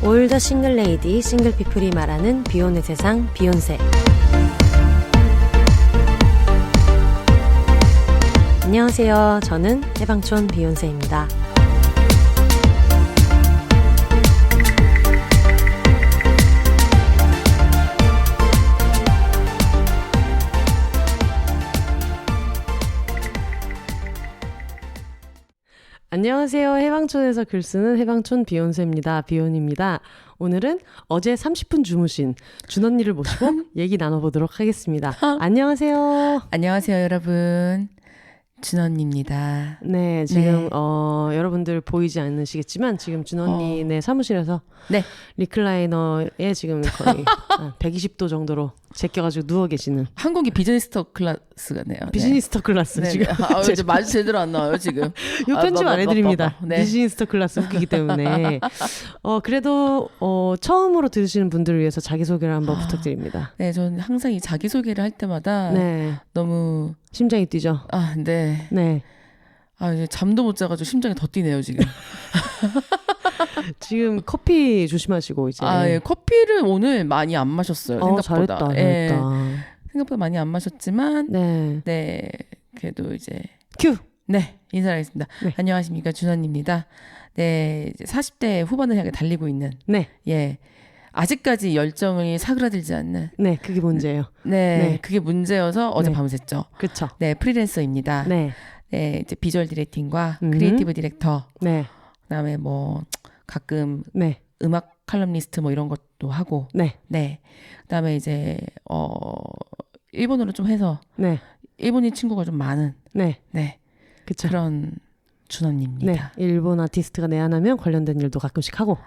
올더 싱글 레이디, 싱글 피플이 말하는 비혼의 세상, 비욘세. 안녕하세요. 저는 해방촌 비욘세입니다. 안녕하세요. 해방촌에서 글 쓰는 해방촌 비욘세입니다. 비욘입니다. 오늘은 어제 30분 주무신 준 언니를 모시고 얘기 나눠보도록 하겠습니다. 안녕하세요. 안녕하세요, 여러분. 준 언니입니다. 네, 지금 여러분들 보이지 않으시겠지만 지금 준 언니네 사무실에서 네. 리클라이너에 지금 거의 120도 정도로 제껴가지고 누워 계시는 한국이 비즈니스터 클래스 같네요. 비즈니스터 클래스 네. 지금. 이제 말이 제대로 안 나와요 지금. 요 편집 안 해드립니다. 네. 비즈니스터 클래스 웃기기 때문에. 그래도 처음으로 들으시는 분들을 위해서 자기소개를 한번 부탁드립니다. 네, 저는 항상 이 자기소개를 할 때마다 네. 너무 심장이 뛰죠. 네. 네. 이제 잠도 못 자가지고 심장이 더 뛰네요 지금. 지금 커피 조심하시고 이제. 예, 커피를 오늘 많이 안 마셨어요. 생각보다. 잘했다. 생각보다 많이 안 마셨지만, 네. 그래도 이제 큐. 네, 인사하겠습니다. 네. 안녕하십니까, 준원입니다. 네, 이제 40대 후반을 향해 달리고 있는. 네. 예. 아직까지 열정이 사그라들지 않는. 네, 그게 문제예요. 네. 그게 문제여서 어제 밤샜죠. 그렇죠. 네, 프리랜서입니다. 네. 네, 이제 비주얼 디렉팅과 크리에이티브 디렉터. 네. 그다음에 뭐 가끔 네. 음악 칼럼니스트 뭐 이런 것도 하고. 네. 네. 그다음에 이제 일본어로 좀 해서. 네. 일본인 친구가 좀 많은. 네. 네. 그쵸. 그런 준원입니다. 네. 일본 아티스트가 내한하면 관련된 일도 가끔씩 하고.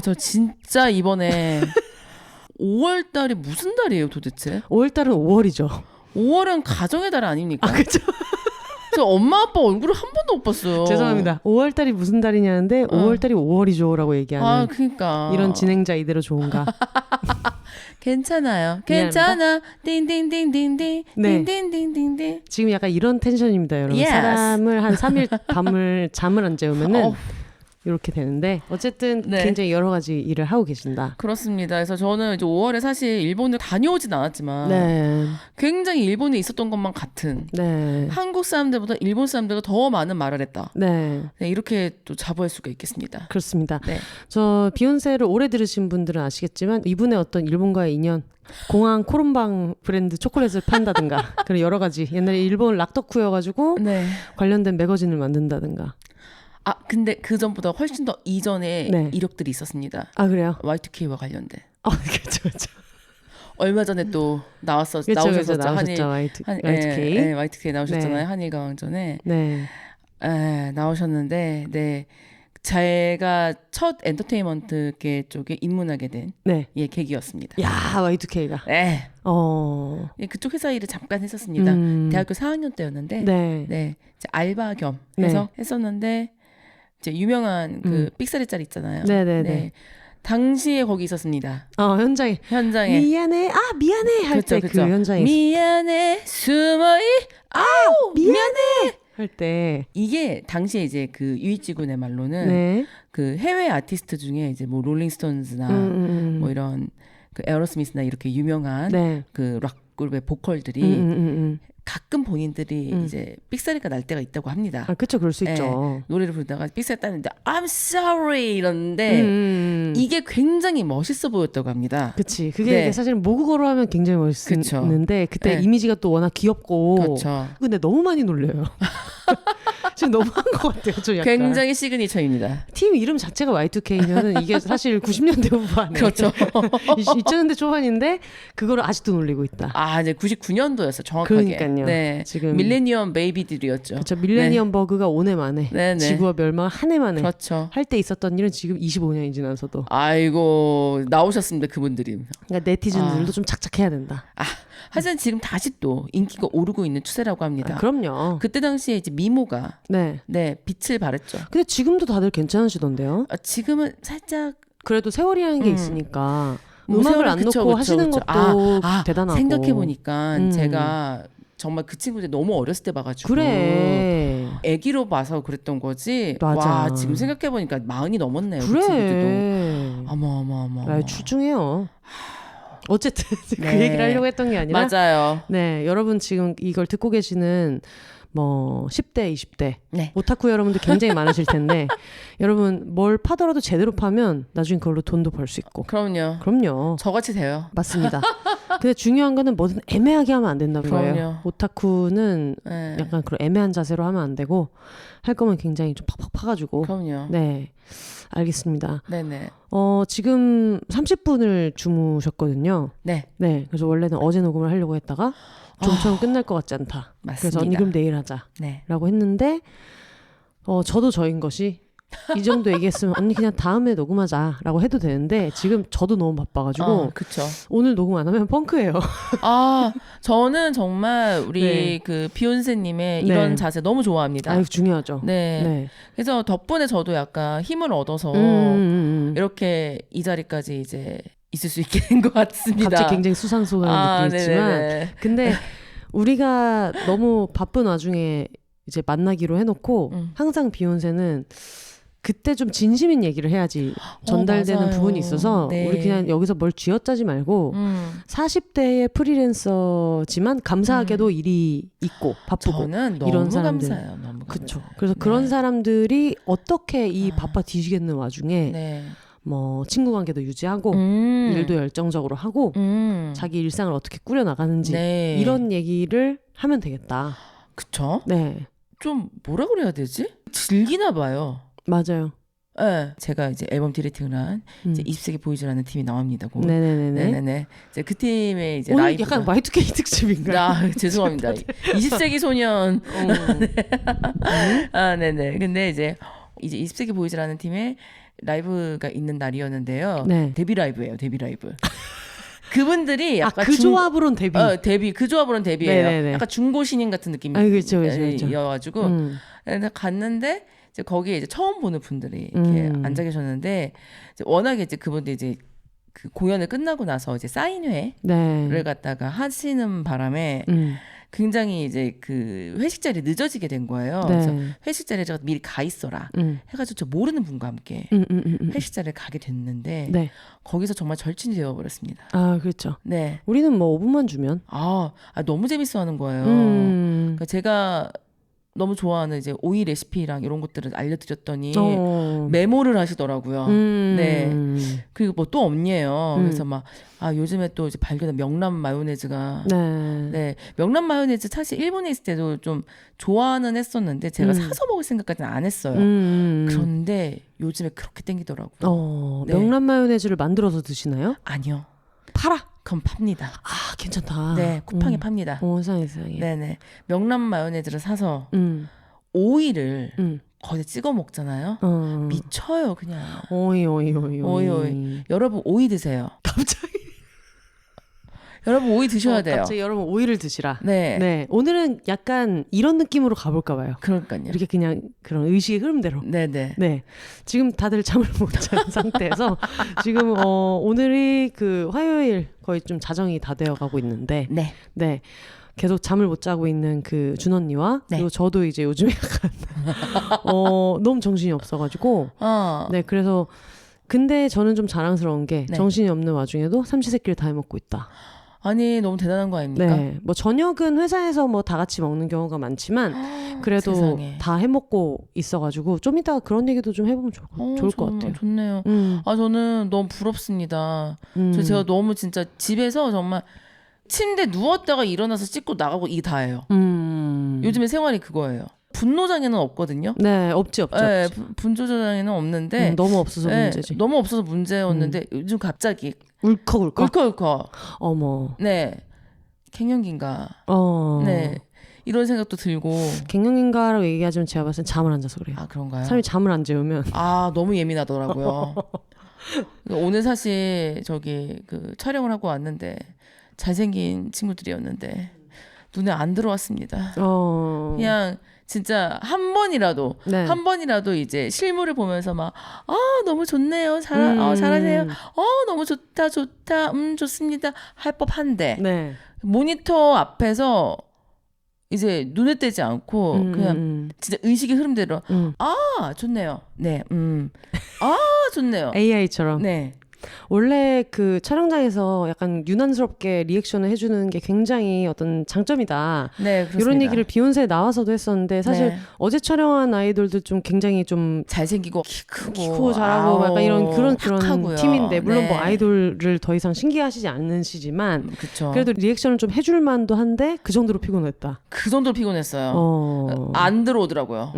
저 진짜 이번에 5월 달이 무슨 달이에요, 도대체? 5월 달은 5월이죠. 5월은 가정의 달 아닙니까? 그렇죠. 저 엄마 아빠 얼굴을 한 번도 못 봤어요. 죄송합니다. 5월 달이 무슨 달이냐는데 5월 달이 5월이죠라고 얘기하는. 그러니까. 이런 진행자 이대로 좋은가? 괜찮아요. 괜찮아. 띵띵띵띵띵. 네. 띵띵띵띵띵. 지금 약간 이런 텐션입니다, 여러분. Yes. 사람을 한 3일 밤을 잠을 안 재우면은 이렇게 되는데 어쨌든 네. 굉장히 여러 가지 일을 하고 계신다. 그렇습니다. 그래서 저는 이제 5월에 사실 일본을 다녀오진 않았지만 네. 굉장히 일본에 있었던 것만 같은 네. 한국 사람들보다 일본 사람들과 더 많은 말을 했다. 네. 네, 이렇게 또 자부할 수가 있겠습니다. 그렇습니다. 네. 저 비욘세를 오래 들으신 분들은 아시겠지만 이분의 어떤 일본과의 인연, 공항 코롬방 브랜드 초콜릿을 판다든가 그런 여러 가지 옛날에 일본 락덕후여가지고 네. 관련된 매거진을 만든다든가. 근데 그 전보다 훨씬 더 이전에 네. 이력들이 있었습니다. 그래요? Y2K와 관련된. 그렇죠. 얼마 전에 또 나오셨었죠. 나오셨죠. Y2K. 네, Y2K 나오셨잖아요. 네. 한일가왕전에. 네. 나오셨는데, 네. 제가 첫 엔터테인먼트계 쪽에 입문하게 된 네. 계기였습니다. 야, Y2K가. 네. 예, 그쪽 회사 일을 잠깐 했었습니다. 대학교 4학년 때였는데, 네. 이제 알바 겸 해서 했었는데, 이제 유명한 그 삑사리 짤 있잖아요. 네네네. 당시에 거기 있었습니다. 현장에 미안해 할 때 그 현장에 미안해 숨어이 미안해 할 때 이게 당시에 이제 그 유이치군의 말로는 그 해외 아티스트 중에 이제 뭐 롤링스톤즈나 뭐 이런 그 에어로스미스나 이렇게 유명한 그 락 그룹의 보컬들이 가끔 본인들이 이제 삑사리가 날 때가 있다고 합니다. 그렇죠, 그럴 수 있죠. 노래를 부르다가 삑사리 따는데 I'm sorry 이러는데 이게 굉장히 멋있어 보였다고 합니다. 그치. 그게 사실 모국어로 하면 굉장히 멋있는데 그때 이미지가 또 워낙 귀엽고. 그렇죠. 근데 너무 많이 놀려요. 지금 너무 한 것 같아요. 좀 약간. 굉장히 시그니처입니다. 팀 이름 자체가 Y2K면은 이게 사실 90년대 후반에. 그렇죠. 2000년대 초반인데 그거를 아직도 놀리고 있다. 이제 99년도였어 정확하게. 그러니까요. 네. 지금 밀레니엄 베이비들이었죠. 그렇죠. 밀레니엄 버그가 5년 만에, 지구가 멸망 한 해 만에 그렇죠. 할 때 있었던 일은 지금 25년이 지나서도. 아이고 나오셨습니다 그분들이. 그러니까 네티즌들도 좀 착착해야 된다. 하지만 지금 다시 또 인기가 오르고 있는 추세라고 합니다. 그럼요. 그때 당시에 이제 미모가 빛을 발했죠. 근데 지금도 다들 괜찮으시던데요? 지금은 살짝 그래도 세월이라는 게 있으니까 음악을 안 놓고 하시는 것도 대단하고. 생각해보니까 제가 정말 그 친구들이 너무 어렸을 때 봐가지고 그래. 애기로 봐서 그랬던 거지. 맞아. 와 지금 생각해보니까 40이 넘었네요. 그래. 그 친구들도. 어머. 출중해요. 어쨌든 그 네. 얘기를 하려고 했던 게 아니라 맞아요. 네, 여러분 지금 이걸 듣고 계시는 뭐 10대, 20대 네. 오타쿠 여러분들 굉장히 많으실 텐데 여러분 뭘 파더라도 제대로 파면 나중에 그걸로 돈도 벌 수 있고. 그럼요. 저같이 돼요. 맞습니다. 근데 중요한 거는 뭐든 애매하게 하면 안 된다는 거예요. 그럼요. 오타쿠는 네. 약간 그런 애매한 자세로 하면 안 되고 할 거면 굉장히 좀 팍팍 파가지고. 그럼요. 네, 알겠습니다. 네네. 지금 30분을 주무셨거든요. 네. 네, 그래서 원래는 어제 녹음을 하려고 했다가 좀처럼 끝날 것 같지 않다. 맞습니다. 그래서 언니 그럼 내일 하자라고 네. 했는데 저도 저인 것이 이 정도 얘기했으면 언니 그냥 다음에 녹음하자라고 해도 되는데 지금 저도 너무 바빠가지고 그쵸. 오늘 녹음 안 하면 펑크예요. 저는 정말 우리 네. 그 비욘세님의 이런 네. 자세 너무 좋아합니다. 아유 중요하죠. 네. 네. 그래서 덕분에 저도 약간 힘을 얻어서 이렇게 이 자리까지 이제 있을 수 있게 된 것 같습니다. 갑자기 굉장히 수상소감한 느낌이지만 네네네. 근데 우리가 너무 바쁜 와중에 이제 만나기로 해놓고 항상 비욘세는 그때 좀 진심인 얘기를 해야지 전달되는 맞아요. 부분이 있어서 네. 우리 그냥 여기서 뭘 쥐어짜지 말고 40대의 프리랜서지만 감사하게도 일이 있고 바쁘고 저는 너무 이런 사람들. 감사해요. 너무 그렇죠. 감사해요. 그래서 네. 그런 사람들이 어떻게 이 바빠 뒤지겠는 와중에 네. 뭐 친구 관계도 유지하고 일도 열정적으로 하고 자기 일상을 어떻게 꾸려 나가는지 네. 이런 얘기를 하면 되겠다. 그쵸? 네, 좀 뭐라 그래야 되지? 즐기나 봐요. 맞아요. 네. 제가 이제 앨범 디렉팅을 한 이제 20세기 보이즈라는 팀이 나옵니다. 네네네네. 이제 그 팀의 이제 오늘 라이브가 약간 Y2K 특집인가요? 죄송합니다. 20세기 소년. 네네. 근데 이제 20세기 보이즈라는 팀의 라이브가 있는 날이었는데요. 네. 데뷔 라이브예요. 데뷔 라이브. 그분들이 약간 그 조합으로는 데뷔. 그 조합으로는 데뷔예요. 네네네. 약간 중고 신인 같은 느낌이어가지고 갔는데 이제 거기에 이제 처음 보는 분들이 이렇게 앉아 계셨는데 이제 워낙에 이제 그분들 이제 그 공연을 끝나고 나서 이제 사인회를 갖다가 하시는 바람에 굉장히 이제 그 회식 자리 늦어지게 된 거예요. 네. 그래서 회식 자리에 제가 미리 가 있어라 해가지고 저 모르는 분과 함께 회식 자리에 가게 됐는데 네. 거기서 정말 절친이 되어버렸습니다. 그렇죠. 네. 우리는 뭐 5분만 주면. 너무 재밌어하는 거예요. 그러니까 제가 너무 좋아하는 이제 오이 레시피랑 이런 것들을 알려드렸더니 메모를 하시더라고요. 네. 그리고 뭐 또 없네요. 그래서 막 요즘에 또 이제 발견한 명란 마요네즈가 네. 명란 마요네즈 사실 일본에 있을 때도 좀 좋아는 했었는데 제가 사서 먹을 생각까지는 안 했어요. 그런데 요즘에 그렇게 땡기더라고요. 네. 명란 마요네즈를 만들어서 드시나요? 아니요. 팔아? 그럼 팝니다. 괜찮다. 네, 쿠팡에 팝니다. 세상에. 네네. 명란 마요네즈를 사서 오이를 거기에 찍어 먹잖아요. 미쳐요, 그냥. 오이. 여러분 오이 드세요. 갑자기. 여러분 오이 드셔야 돼요. 갑자기 여러분 오이를 드시라. 네. 네. 오늘은 약간 이런 느낌으로 가볼까 봐요. 그러니까요. 이렇게 그냥 그런 의식의 흐름대로. 네네. 네. 지금 다들 잠을 못 잔 상태에서 지금 오늘이 그 화요일 거의 좀 자정이 다 되어가고 있는데. 네. 계속 잠을 못 자고 있는 그 준 언니와 그리고 저도 이제 요즘에 약간 너무 정신이 없어가지고. 네. 그래서 근데 저는 좀 자랑스러운 게 정신이 없는 와중에도 삼시세끼를 다 해먹고 있다. 아니 너무 대단한 거 아닙니까? 네, 뭐 저녁은 회사에서 뭐 다 같이 먹는 경우가 많지만 그래도 세상에. 다 해먹고 있어가지고 좀 이따 그런 얘기도 좀 해보면 좋을 것 같아요. 좋네요. 저는 너무 부럽습니다. 제가 너무 진짜 집에서 정말 침대 누웠다가 일어나서 씻고 나가고 이게 다예요. 요즘에 생활이 그거예요. 분노장애는 없거든요. 네, 없죠. 네, 분조장애는 없는데 너무 없어서 문제지. 너무 없어서 문제였는데 요즘 갑자기 울컥. 어머. 네, 갱년기인가. 네, 이런 생각도 들고. 갱년기인가라고 얘기하지만 제가 봤을 땐 잠을 안 자서 그래요. 그런가요? 사람이 잠을 안 재우면. 너무 예민하더라고요. 오늘 사실 저기 그 촬영을 하고 왔는데 잘생긴 친구들이었는데 눈에 안 들어왔습니다. 그냥 진짜 한 번이라도 이제 실물을 보면서 막 너무 좋네요. 잘하세요. 너무 좋다. 좋습니다. 할 법한데 모니터 앞에서 이제 눈에 띄지 않고 그냥 진짜 의식의 흐름대로 아 좋네요. 네, 아 좋네요. AI처럼. 네. 원래 그 촬영장에서 약간 유난스럽게 리액션을 해주는 게 굉장히 어떤 장점이다. 네, 그렇습니다. 이런 얘기를 비욘세 나와서도 했었는데 사실 네. 어제 촬영한 아이돌들 좀 굉장히 좀 잘생기고 키 크고 잘하고 약간 이런 그런 팀인데 물론 네. 뭐 아이돌을 더 이상 신기하시지 않으시지만 그쵸. 그래도 리액션을 좀 해줄 만도 한데 그 정도로 피곤했다. 그 정도로 피곤했어요. 안 들어오더라고요.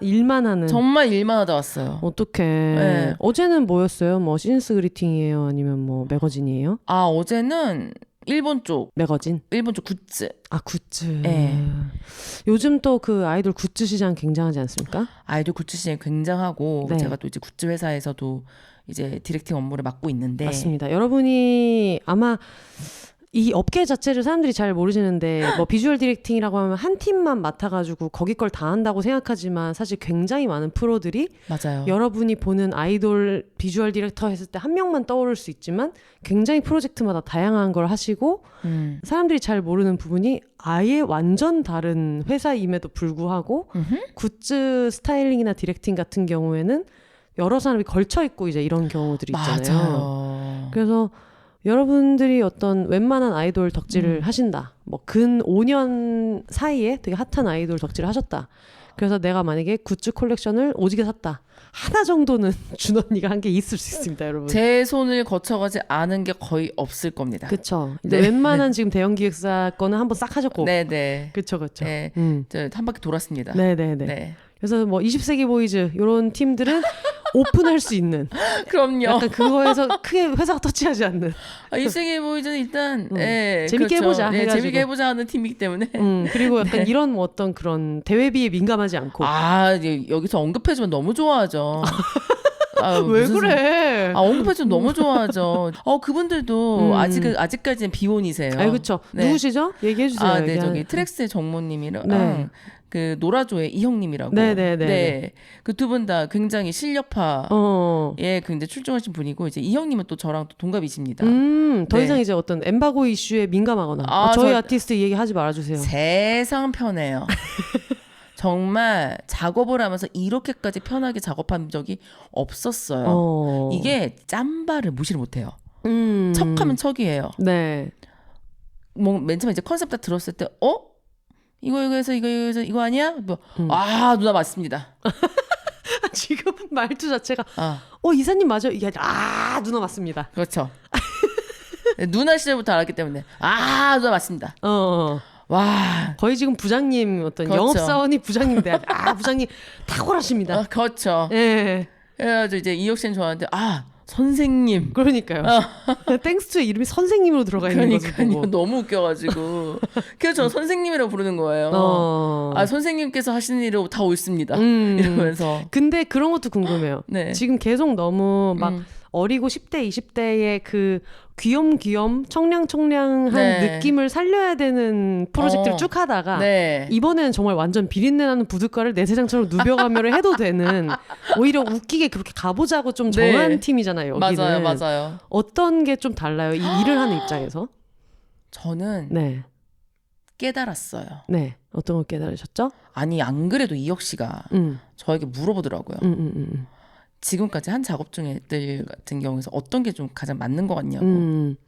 일만 하는. 정말 일만 하다 왔어요. 어떡해. 네. 어제는 뭐였어요? 뭐 시즌스 그리팅이에요? 아니면 뭐 매거진이에요? 아 어제는 일본 쪽 매거진? 일본 쪽 굿즈. 아 굿즈. 네. 요즘 또 그 아이돌 굿즈 시장 굉장하지 않습니까? 아이돌 굿즈 시장이 굉장하고 네. 제가 또 이제 굿즈 회사에서도 이제 디렉팅 업무를 맡고 있는데 맞습니다. 여러분이 아마 이 업계 자체를 사람들이 잘 모르시는데 뭐 비주얼 디렉팅이라고 하면 한 팀만 맡아가지고 거기 걸 다 한다고 생각하지만 사실 굉장히 많은 프로들이 맞아요. 여러분이 보는 아이돌 비주얼 디렉터 했을 때 한 명만 떠오를 수 있지만 굉장히 프로젝트마다 다양한 걸 하시고 사람들이 잘 모르는 부분이 아예 완전 다른 회사임에도 불구하고 굿즈 스타일링이나 디렉팅 같은 경우에는 여러 사람이 걸쳐 있고 이제 이런 경우들이 있잖아요. 맞아요. 그래서 여러분들이 어떤 웬만한 아이돌 덕질을 하신다. 뭐 근 5년 사이에 되게 핫한 아이돌 덕질을 하셨다. 그래서 내가 만약에 굿즈 콜렉션을 오지게 샀다. 하나 정도는 준 언니가 한 게 있을 수 있습니다, 여러분. 제 손을 거쳐가지 않은 게 거의 없을 겁니다. 그쵸. 이제 네. 웬만한 지금 대형 기획사 거는 한번 싹 하셨고. 네네. 그쵸. 네. 한 바퀴 돌았습니다. 네네네. 네. 그래서 뭐 20세기 보이즈 이런 팀들은 오픈할 수 있는. 그럼요. 약간 그거에서 크게 회사가 터치하지 않는. 20세기 보이즈는 일단 재밌게 그렇죠. 해보자. 네, 해가지고. 재밌게 해보자 하는 팀이기 때문에. 그리고 약간 이런 뭐 어떤 그런 대회비에 민감하지 않고. 아 이제 여기서 언급해주면 너무 좋아하죠. 아, 왜 그래? 언급해주면 너무 좋아하죠. 그분들도 아직까지는 비혼이세요. 아, 그렇죠. 네. 누구시죠? 얘기해 주세요. 아, 네, 저기 트랙스의 정모님이랑 네. 그 노라조의 이형님이라고. 네네네. 네, 그 두 분 다 굉장히 실력파. 예, 굉장히 출중하신 분이고 이제 이형님은 또 저랑 또 동갑이십니다. 더 네. 이상 이제 어떤 엠바고 이슈에 민감하거나 저희 아티스트 얘기하지 말아주세요. 세상 편해요. 정말 작업을 하면서 이렇게까지 편하게 작업한 적이 없었어요. 이게 짬바를 무시를 못해요. 척하면 척이에요. 네. 뭐 맨 처음에 이제 컨셉 다 들었을 때 이거 아니야? 뭐, 아 누나 맞습니다. 지금 말투 자체가 이사님 맞아요. 이게 누나 맞습니다. 그렇죠. 누나 시절부터 알았기 때문에 누나 맞습니다. 와 거의 지금 부장님 어떤 그렇죠. 영업사원이 부장님 돼야 돼. 부장님 탁월하십니다. 그렇죠. 예. 그래가지고 이제 이혁 씨는 좋아하는데 선생님. 그러니까요. 땡스투의 이름이 선생님으로 들어가 있는 거죠. 그러니까요. 너무 웃겨가지고. 그래서 저는 선생님이라고 부르는 거예요. 선생님께서 하시는 일이 다 옳습니다. 이러면서. 근데 그런 것도 궁금해요. 네. 지금 계속 너무 막 어리고 10대, 20대의 그 귀염귀염, 청량청량한 네. 느낌을 살려야 되는 프로젝트를 쭉 하다가 네. 이번에는 정말 완전 비린내 나는 부둣가를 내 세상처럼 누벼가며 해도 되는 오히려 웃기게 그렇게 가보자고 좀 정한 팀이잖아요. 여기는. 맞아요. 어떤 게 좀 달라요? 이 일을 하는 입장에서? 저는 네. 깨달았어요. 네. 어떤 걸 깨달으셨죠? 아니 안 그래도 이혁 씨가 저에게 물어보더라고요. 지금까지 한 작업 중에들 같은 경우에서 어떤 게 좀 가장 맞는 것 같냐고.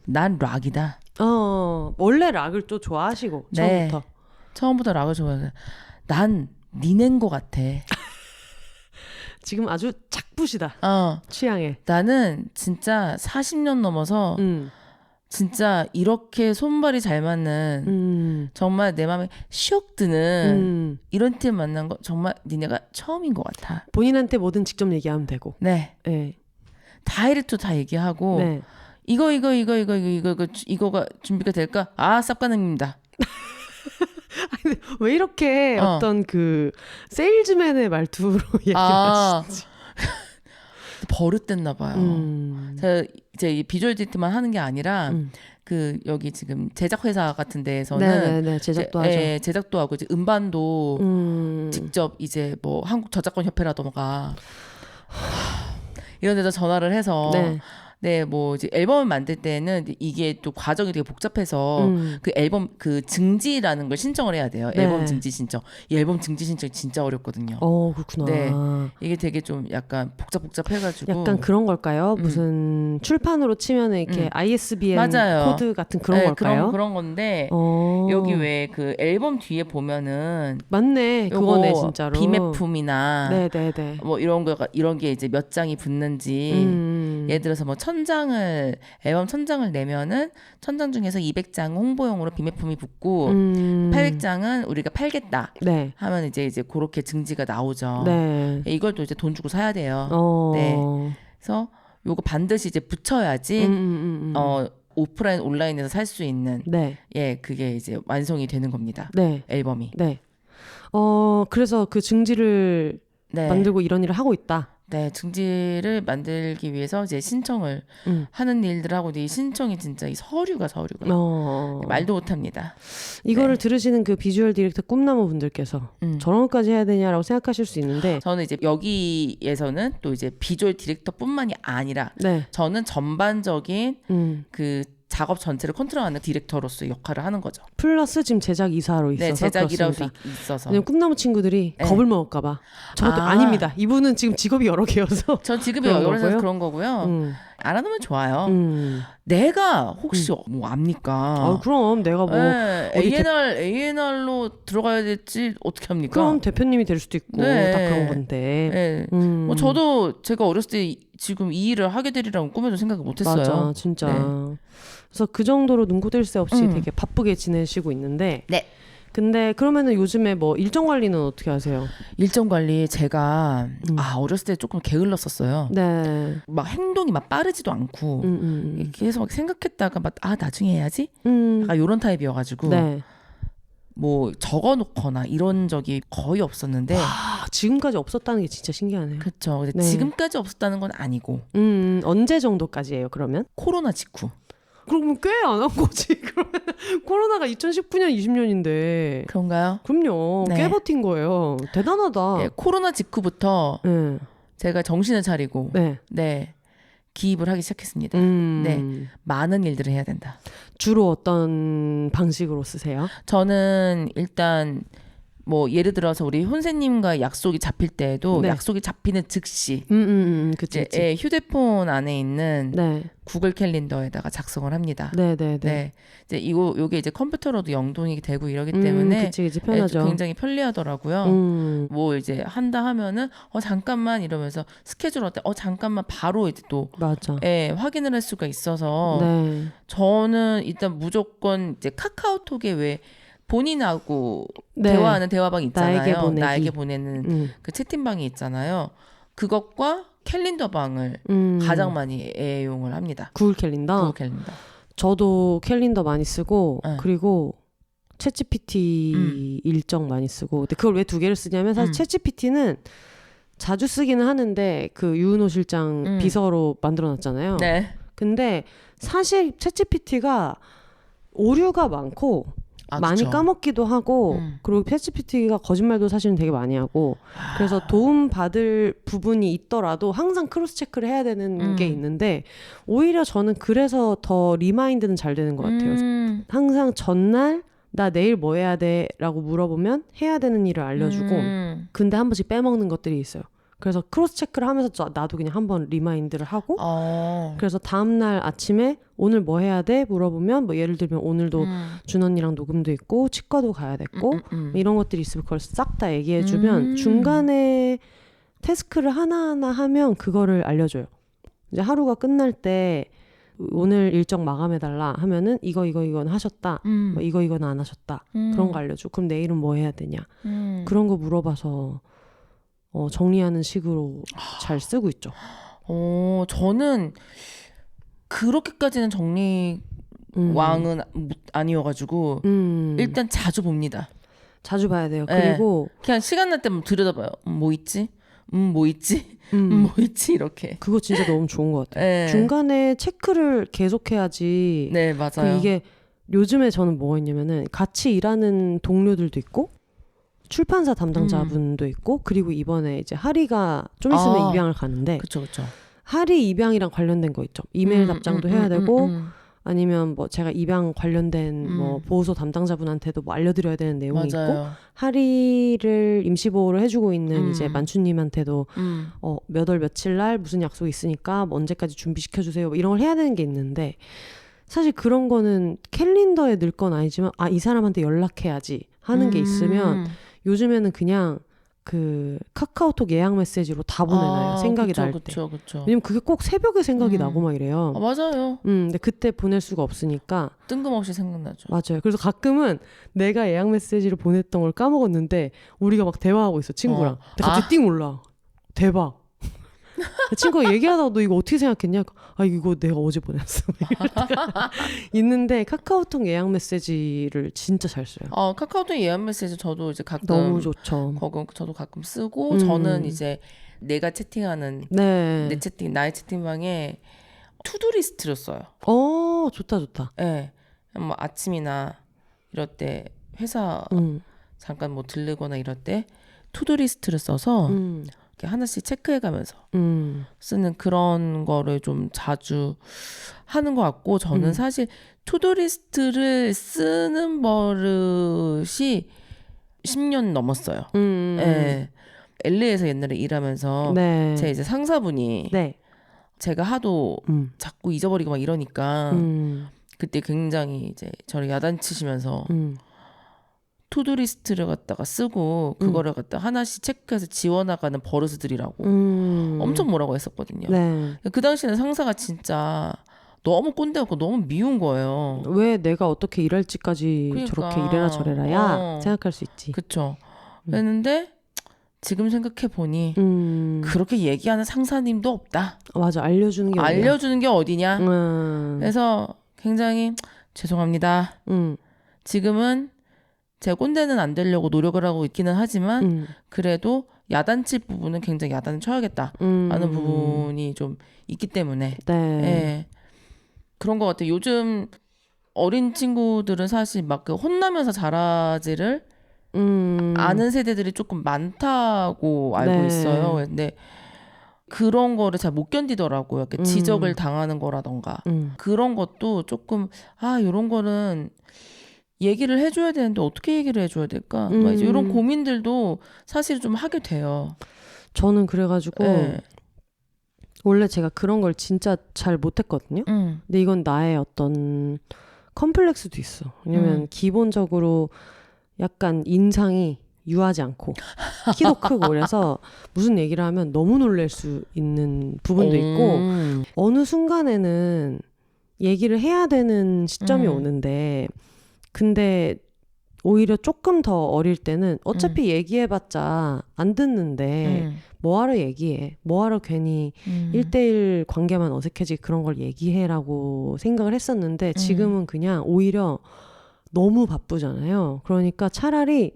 난 락이다. 원래 락을 또 좋아하시고 네. 처음부터. 처음부터 락을 좋아해서 난 니넨 것 같아. 지금 아주 착부시다. 취향에. 나는 진짜 40년 넘어서 진짜 이렇게 손발이 잘 맞는 정말 내 마음에 슉 드는 이런 팀 만난 거 정말 니네가 처음인 것 같아. 본인한테 뭐든 직접 얘기하면 되고. 네. 네. 다이렉트 다 얘기하고 네. 이거가 준비가 될까? 쌉 가능입니다. 아니, 왜 이렇게 어떤 그 세일즈맨의 말투로 얘기하시지? 버릇됐나 봐요. 제가 이제 이 비주얼 디렉트만 하는 게 아니라 그 여기 지금 제작 회사 같은 데에서는 네네네, 제작도 하죠. 제작도 하고 이제 음반도 직접 이제 뭐 한국 저작권 협회라던가 이런 데다 전화를 해서 네, 뭐 이제 앨범을 만들 때는 이게 또 과정이 되게 복잡해서 그 앨범 그 증지라는 걸 신청을 해야 돼요. 네. 앨범 증지 신청. 이 앨범 증지 신청이 진짜 어렵거든요. 그렇구나. 네, 이게 되게 좀 약간 복잡해가지고. 약간 그런 걸까요? 무슨 출판으로 치면은 이렇게 ISBN 맞아요. 코드 같은 그런 걸까요? 그런 건데 여기 왜 그 앨범 뒤에 보면은 맞네, 그거네 진짜로. 비매품이나 네네네. 뭐 이런 게 이제 몇 장이 붙는지. 예를 들어서 뭐 1000장을 앨범 1000장을 내면은 1000장 중에서 200장 홍보용으로 비매품이 붙고 800장은 우리가 팔겠다. 네. 하면 이제 그렇게 증지가 나오죠. 네. 이걸 또 이제 돈 주고 사야 돼요. 네. 그래서 요거 반드시 이제 붙여야지 오프라인 온라인에서 살 수 있는 네. 예, 그게 이제 완성이 되는 겁니다. 네. 앨범이. 네. 그래서 그 증지를 네. 만들고 이런 일을 하고 있다. 네, 증지를 만들기 위해서 이제 신청을 하는 일들 하고 이 신청이 진짜 이 서류가 말도 못합니다. 이거를 들으시는 그 비주얼 디렉터 꿈나무 분들께서 저런 것까지 해야 되냐라고 생각하실 수 있는데 저는 이제 여기에서는 또 이제 비주얼 디렉터뿐만이 아니라 네. 저는 전반적인 그 작업 전체를 컨트롤하는 디렉터로서의 역할을 하는 거죠. 플러스 지금 제작 이사로 있어서. 네, 제작이라고 그렇습니다. 있어서. 왜냐면 꿈나무 친구들이 겁을 먹을까봐. 저것도 아닙니다. 이분은 지금 직업이 여러 개여서. 전 직업이 여러 개여서 그런 거고요. 알아두면 좋아요. 내가 혹시 뭐 압니까? 그럼 내가 뭐 A&R로 들어가야 될지 어떻게 합니까? 그럼 대표님이 될 수도 있고 딱 그런 건데. 뭐 저도 제가 어렸을 때 지금 이 일을 하게 되리라고 꿈에도 생각을 못했어요. 맞아, 진짜. 네. 그래서 그 정도로 눈코 뜰 새 없이 되게 바쁘게 지내시고 있는데. 네. 근데 그러면은 요즘에 뭐 일정 관리는 어떻게 하세요? 일정 관리 제가 어렸을 때 조금 게을렀었어요. 네. 막 행동이 막 빠르지도 않고 계속 막 생각했다가 막 나중에 해야지. 약간 이런 타입이어가지고 네. 뭐 적어놓거나 이런 적이 거의 없었는데. 지금까지 없었다는 게 진짜 신기하네요. 그렇죠. 네. 지금까지 없었다는 건 아니고. 언제 정도까지예요? 그러면? 코로나 직후. 그럼 꽤 안 한 거지. 그러면 코로나가 2019년, 20년인데. 그런가요? 그럼요. 꽤 버틴 거예요. 대단하다. 네, 코로나 직후부터 제가 정신을 차리고 기입을 하기 시작했습니다. 네, 많은 일들을 해야 된다. 주로 어떤 방식으로 쓰세요? 저는 일단 뭐 예를 들어서 우리 혼세님과 약속이 잡힐 때에도 약속이 잡히는 즉시 그치. 휴대폰 안에 있는 구글 캘린더에다가 작성을 합니다. 네. 이제 요게 이제 컴퓨터로도 연동이 되고 이러기 때문에 그치, 편하죠. 굉장히 편리하더라고요. 뭐 이제 한다 하면은 잠깐만 이러면서 스케줄 어때? 잠깐만 바로 이제 또 맞아. 확인을 할 수가 있어서 저는 일단 무조건 이제 카카오톡에 왜 본인하고 대화하는 대화방 있잖아요. 나에게 보내는 그 채팅방이 있잖아요. 그것과 캘린더방을 가장 많이 애용을 합니다. 구글 캘린더? 저도 캘린더 많이 쓰고 그리고 챗GPT 일정 많이 쓰고. 근데 그걸 왜 두 개를 쓰냐면 사실 챗GPT는 자주 쓰기는 하는데 그 유은호 실장 비서로 만들어놨잖아요. 네. 근데 사실 챗GPT가 오류가 많고 많이 까먹기도 하고 그리고 챗GPT가 거짓말도 사실은 되게 많이 하고 그래서 도움받을 부분이 있더라도 항상 크로스 체크를 해야 되는 게 있는데 오히려 저는 그래서 더 리마인드는 잘 되는 것 같아요. 항상 전날 나 내일 뭐 해야 돼? 라고 물어보면 해야 되는 일을 알려주고 근데 한 번씩 빼먹는 것들이 있어요. 그래서 크로스 체크를 하면서 나도 그냥 한번 리마인드를 하고 그래서 다음날 아침에 오늘 뭐 해야 돼? 물어보면 뭐 예를 들면 오늘도 준 언니랑 녹음도 있고 치과도 가야 됐고 이런 것들이 있으면 그걸 싹 다 얘기해주면 중간에 태스크를 하나하나 하면 그거를 알려줘요. 이제 하루가 끝날 때 오늘 일정 마감해달라 하면은 이건 하셨다 뭐 이건 안 하셨다 그런 거 알려줘. 그럼 내일은 뭐 해야 되냐 그런 거 물어봐서 정리하는 식으로 잘 쓰고 있죠. 저는 그렇게까지는 정리 왕은 아니어가지고 일단 자주 봅니다. 자주 봐야 돼요. 네. 그리고 그냥 시간 날 때만 들여다봐요. 뭐 있지? 뭐 있지? 뭐 있지? 이렇게. 그거 진짜 너무 좋은 것 같아요. 네. 중간에 체크를 계속해야지. 네, 맞아요. 이게 요즘에 저는 뭐가 있냐면은 같이 일하는 동료들도 있고 출판사 담당자분도 있고 그리고 이번에 이제 하리가 좀 있으면 입양을 가는데 그쵸. 할이 입양이랑 관련된 거 있죠. 이메일 답장도 해야 되고 아니면 뭐 제가 입양 관련된 뭐 보호소 담당자분한테도 뭐 알려드려야 되는 내용이 맞아요. 있고 할이를 임시보호를 해주고 있는 이제 만추님한테도 몇 월 며칠 날 무슨 약속이 있으니까 뭐 언제까지 준비시켜주세요 뭐 이런 걸 해야 되는 게 있는데 사실 그런 거는 캘린더에 넣을 건 아니지만 이 사람한테 연락해야지 하는 게 있으면 요즘에는 그냥 그 카카오톡 예약 메시지로 다 보내놔요. 생각이 날 때. 그쵸. 왜냐면 그게 꼭 새벽에 생각이 나고 막 이래요. 맞아요. 근데 그때 보낼 수가 없으니까. 뜬금없이 생각나죠. 맞아요. 그래서 가끔은 내가 예약 메시지를 보냈던 걸 까먹었는데 우리가 막 대화하고 있어, 친구랑. 근데 갑자기 띵 올라. 대박. 친구가 얘기하다가 너 이거 어떻게 생각했냐? 이거 내가 어제 보냈어. 있는데 카카오톡 예약 메시지를 진짜 잘 써요. 카카오톡 예약 메시지 저도 이제 가끔 너무 좋죠. 저도 가끔 쓰고 저는 이제 내가 채팅하는 나의 채팅방에 투두 리스트를 써요. 좋다. 네, 뭐 아침이나 이럴 때 회사 잠깐 뭐 들르거나 이럴 때 투두 리스트를 써서 하나씩 체크해가면서 쓰는 그런 거를 좀 자주 하는 것 같고 저는 사실 투두리스트를 쓰는 버릇이 10년 넘었어요. 네. LA에서 옛날에 일하면서 제 이제 상사분이 제가 하도 자꾸 잊어버리고 막 이러니까 그때 굉장히 이제 저를 야단치시면서 투두리스트를 갖다가 쓰고 그거를 갖다가 하나씩 체크해서 지워나가는 버릇을 들이라고 엄청 뭐라고 했었거든요. 그 당시에는 상사가 진짜 너무 꼰대였고 너무 미운 거예요. 왜 내가 어떻게 일할지까지 저렇게 이래라 저래라야 생각할 수 있지. 그렇죠. 그랬는데 지금 생각해보니 그렇게 얘기하는 상사님도 없다. 맞아. 알려주는 게 어디냐. 그래서 굉장히 죄송합니다. 지금은 제 꼰대는 안 되려고 노력을 하고 있기는 하지만 그래도 야단칠 부분은 굉장히 야단을 쳐야겠다 하는 부분이 좀 있기 때문에 예. 그런 것 같아요. 요즘 어린 친구들은 사실 막 그 혼나면서 자라지를 아는 세대들이 조금 많다고 알고 있어요. 근데 그런 거를 잘 못 견디더라고요. 지적을 당하는 거라던가 그런 것도 조금 이런 거는 얘기를 해줘야 되는데 어떻게 얘기를 해줘야 될까? 막 이제 이런 고민들도 사실 좀 하게 돼요. 저는 그래가지고 원래 제가 그런 걸 진짜 잘 못했거든요. 근데 이건 나의 어떤 컴플렉스도 있어. 왜냐면 기본적으로 약간 인상이 유하지 않고 키도 크고 그래서 무슨 얘기를 하면 너무 놀랄 수 있는 부분도 있고 어느 순간에는 얘기를 해야 되는 시점이 오는데 근데 오히려 조금 더 어릴 때는 어차피 얘기해봤자 안 듣는데 뭐하러 얘기해. 뭐하러 괜히 1대1 관계만 어색해지게 그런 걸 얘기해라고 생각을 했었는데 지금은 그냥 오히려 너무 바쁘잖아요. 그러니까 차라리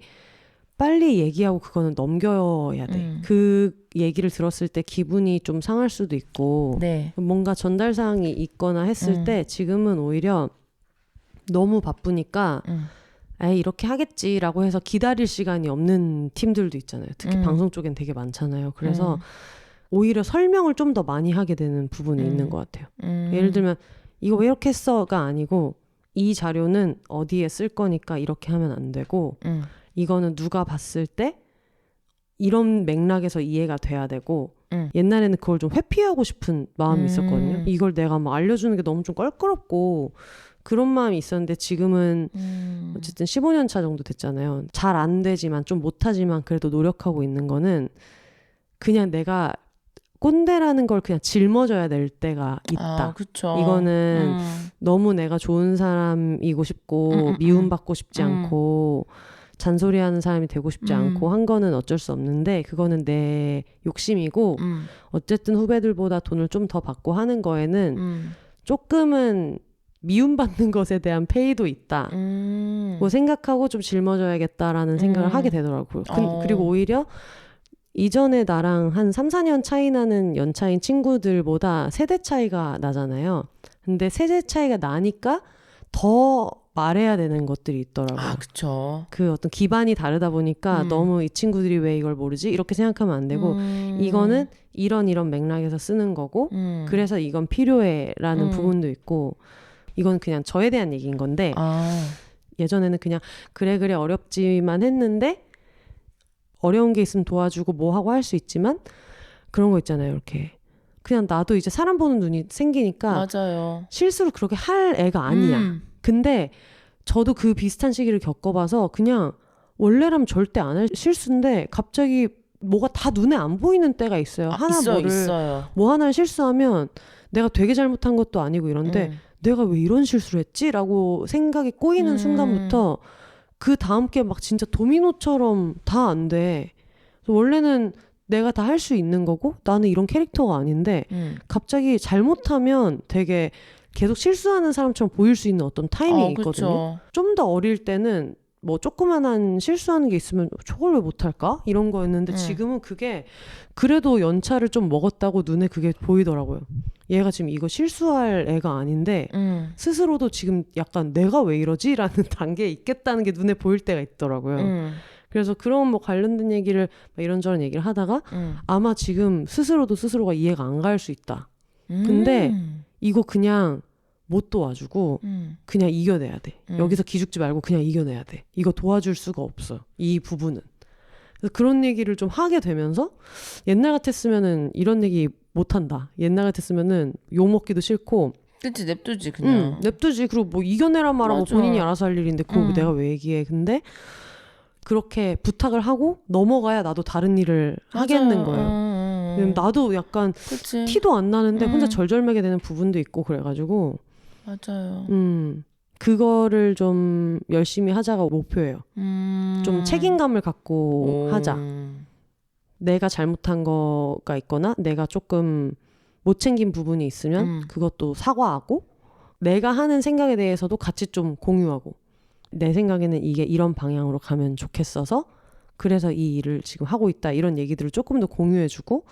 빨리 얘기하고 그거는 넘겨야 돼. 그 얘기를 들었을 때 기분이 좀 상할 수도 있고 뭔가 전달사항이 있거나 했을 때 지금은 오히려 너무 바쁘니까 이렇게 하겠지라고 해서 기다릴 시간이 없는 팀들도 있잖아요. 특히 방송 쪽엔 되게 많잖아요. 그래서 오히려 설명을 좀 더 많이 하게 되는 부분이 있는 것 같아요. 예를 들면 이거 왜 이렇게 했어가 아니고 이 자료는 어디에 쓸 거니까 이렇게 하면 안 되고 이거는 누가 봤을 때 이런 맥락에서 이해가 돼야 되고 옛날에는 그걸 좀 회피하고 싶은 마음이 있었거든요. 이걸 내가 막 알려주는 게 너무 좀 껄끄럽고 그런 마음이 있었는데 지금은 어쨌든 15년 차 정도 됐잖아요. 잘 안 되지만 좀 못하지만 그래도 노력하고 있는 거는 그냥 내가 꼰대라는 걸 그냥 짊어져야 될 때가 있다. 그쵸. 이거는 너무 내가 좋은 사람이고 싶고 미움받고 싶지 않고 잔소리하는 사람이 되고 싶지 않고 한 거는 어쩔 수 없는데 그거는 내 욕심이고 어쨌든 후배들보다 돈을 좀 더 받고 하는 거에는 조금은 미움받는 것에 대한 페이도 있다. 뭐 생각하고 좀 짊어져야겠다라는 생각을 하게 되더라고요. 그리고 오히려 이전에 나랑 한 3, 4년 차이 나는 연차인 친구들보다 세대 차이가 나잖아요. 근데 세대 차이가 나니까 더 말해야 되는 것들이 있더라고요. 아, 그쵸. 그 어떤 기반이 다르다 보니까 너무 이 친구들이 왜 이걸 모르지? 이렇게 생각하면 안 되고 이거는 이런 맥락에서 쓰는 거고 그래서 이건 필요해라는 부분도 있고 이건 그냥 저에 대한 얘기인 건데 예전에는 그냥 그래 어렵지만 했는데 어려운 게 있으면 도와주고 뭐 하고 할 수 있지만 그런 거 있잖아요. 이렇게 그냥 나도 이제 사람 보는 눈이 생기니까 맞아요. 실수를 그렇게 할 애가 아니야. 근데 저도 그 비슷한 시기를 겪어봐서 그냥 원래라면 절대 안 할 실수인데 갑자기 뭐가 다 눈에 안 보이는 때가 있어요. 있어요. 뭐 하나를 실수하면 내가 되게 잘못한 것도 아니고 이런데 내가 왜 이런 실수를 했지? 라고 생각이 꼬이는 순간부터 그 다음 게 막 진짜 도미노처럼 다 안 돼. 원래는 내가 다 할 수 있는 거고 나는 이런 캐릭터가 아닌데 갑자기 잘못하면 되게 계속 실수하는 사람처럼 보일 수 있는 어떤 타이밍이 있거든요. 좀 더 어릴 때는 뭐 조그만한 실수하는 게 있으면 저걸 왜 못할까? 이런 거였는데 지금은 그게 그래도 연차를 좀 먹었다고 눈에 그게 보이더라고요. 얘가 지금 이거 실수할 애가 아닌데 스스로도 지금 약간 내가 왜 이러지? 라는 단계에 있겠다는 게 눈에 보일 때가 있더라고요. 그래서 그런 뭐 관련된 얘기를 이런저런 얘기를 하다가 아마 지금 스스로가 이해가 안 갈 수 있다. 근데 이거 그냥 못 도와주고 그냥 이겨내야 돼. 여기서 기죽지 말고 그냥 이겨내야 돼. 이거 도와줄 수가 없어. 이 부분은. 그래서 그런 얘기를 좀 하게 되면서 옛날 같았으면은 이런 얘기 못 한다. 옛날 같았으면은 욕 먹기도 싫고 그치 냅두지 그냥. 냅두지. 그리고 뭐 이겨내란 말하고 맞아. 본인이 알아서 할 일인데 그거 내가 왜 얘기해. 근데 그렇게 부탁을 하고 넘어가야 나도 다른 일을 하겠는 거예요. 나도 약간 그치. 티도 안 나는데 혼자 절절매게 되는 부분도 있고 그래가지고 맞아요. 그거를 좀 열심히 하자가 목표예요. 좀 책임감을 갖고 하자. 내가 잘못한 거가 있거나 내가 조금 못 챙긴 부분이 있으면 그것도 사과하고 내가 하는 생각에 대해서도 같이 좀 공유하고 내 생각에는 이게 이런 방향으로 가면 좋겠어서 그래서 이 일을 지금 하고 있다 이런 얘기들을 조금 더 공유해주고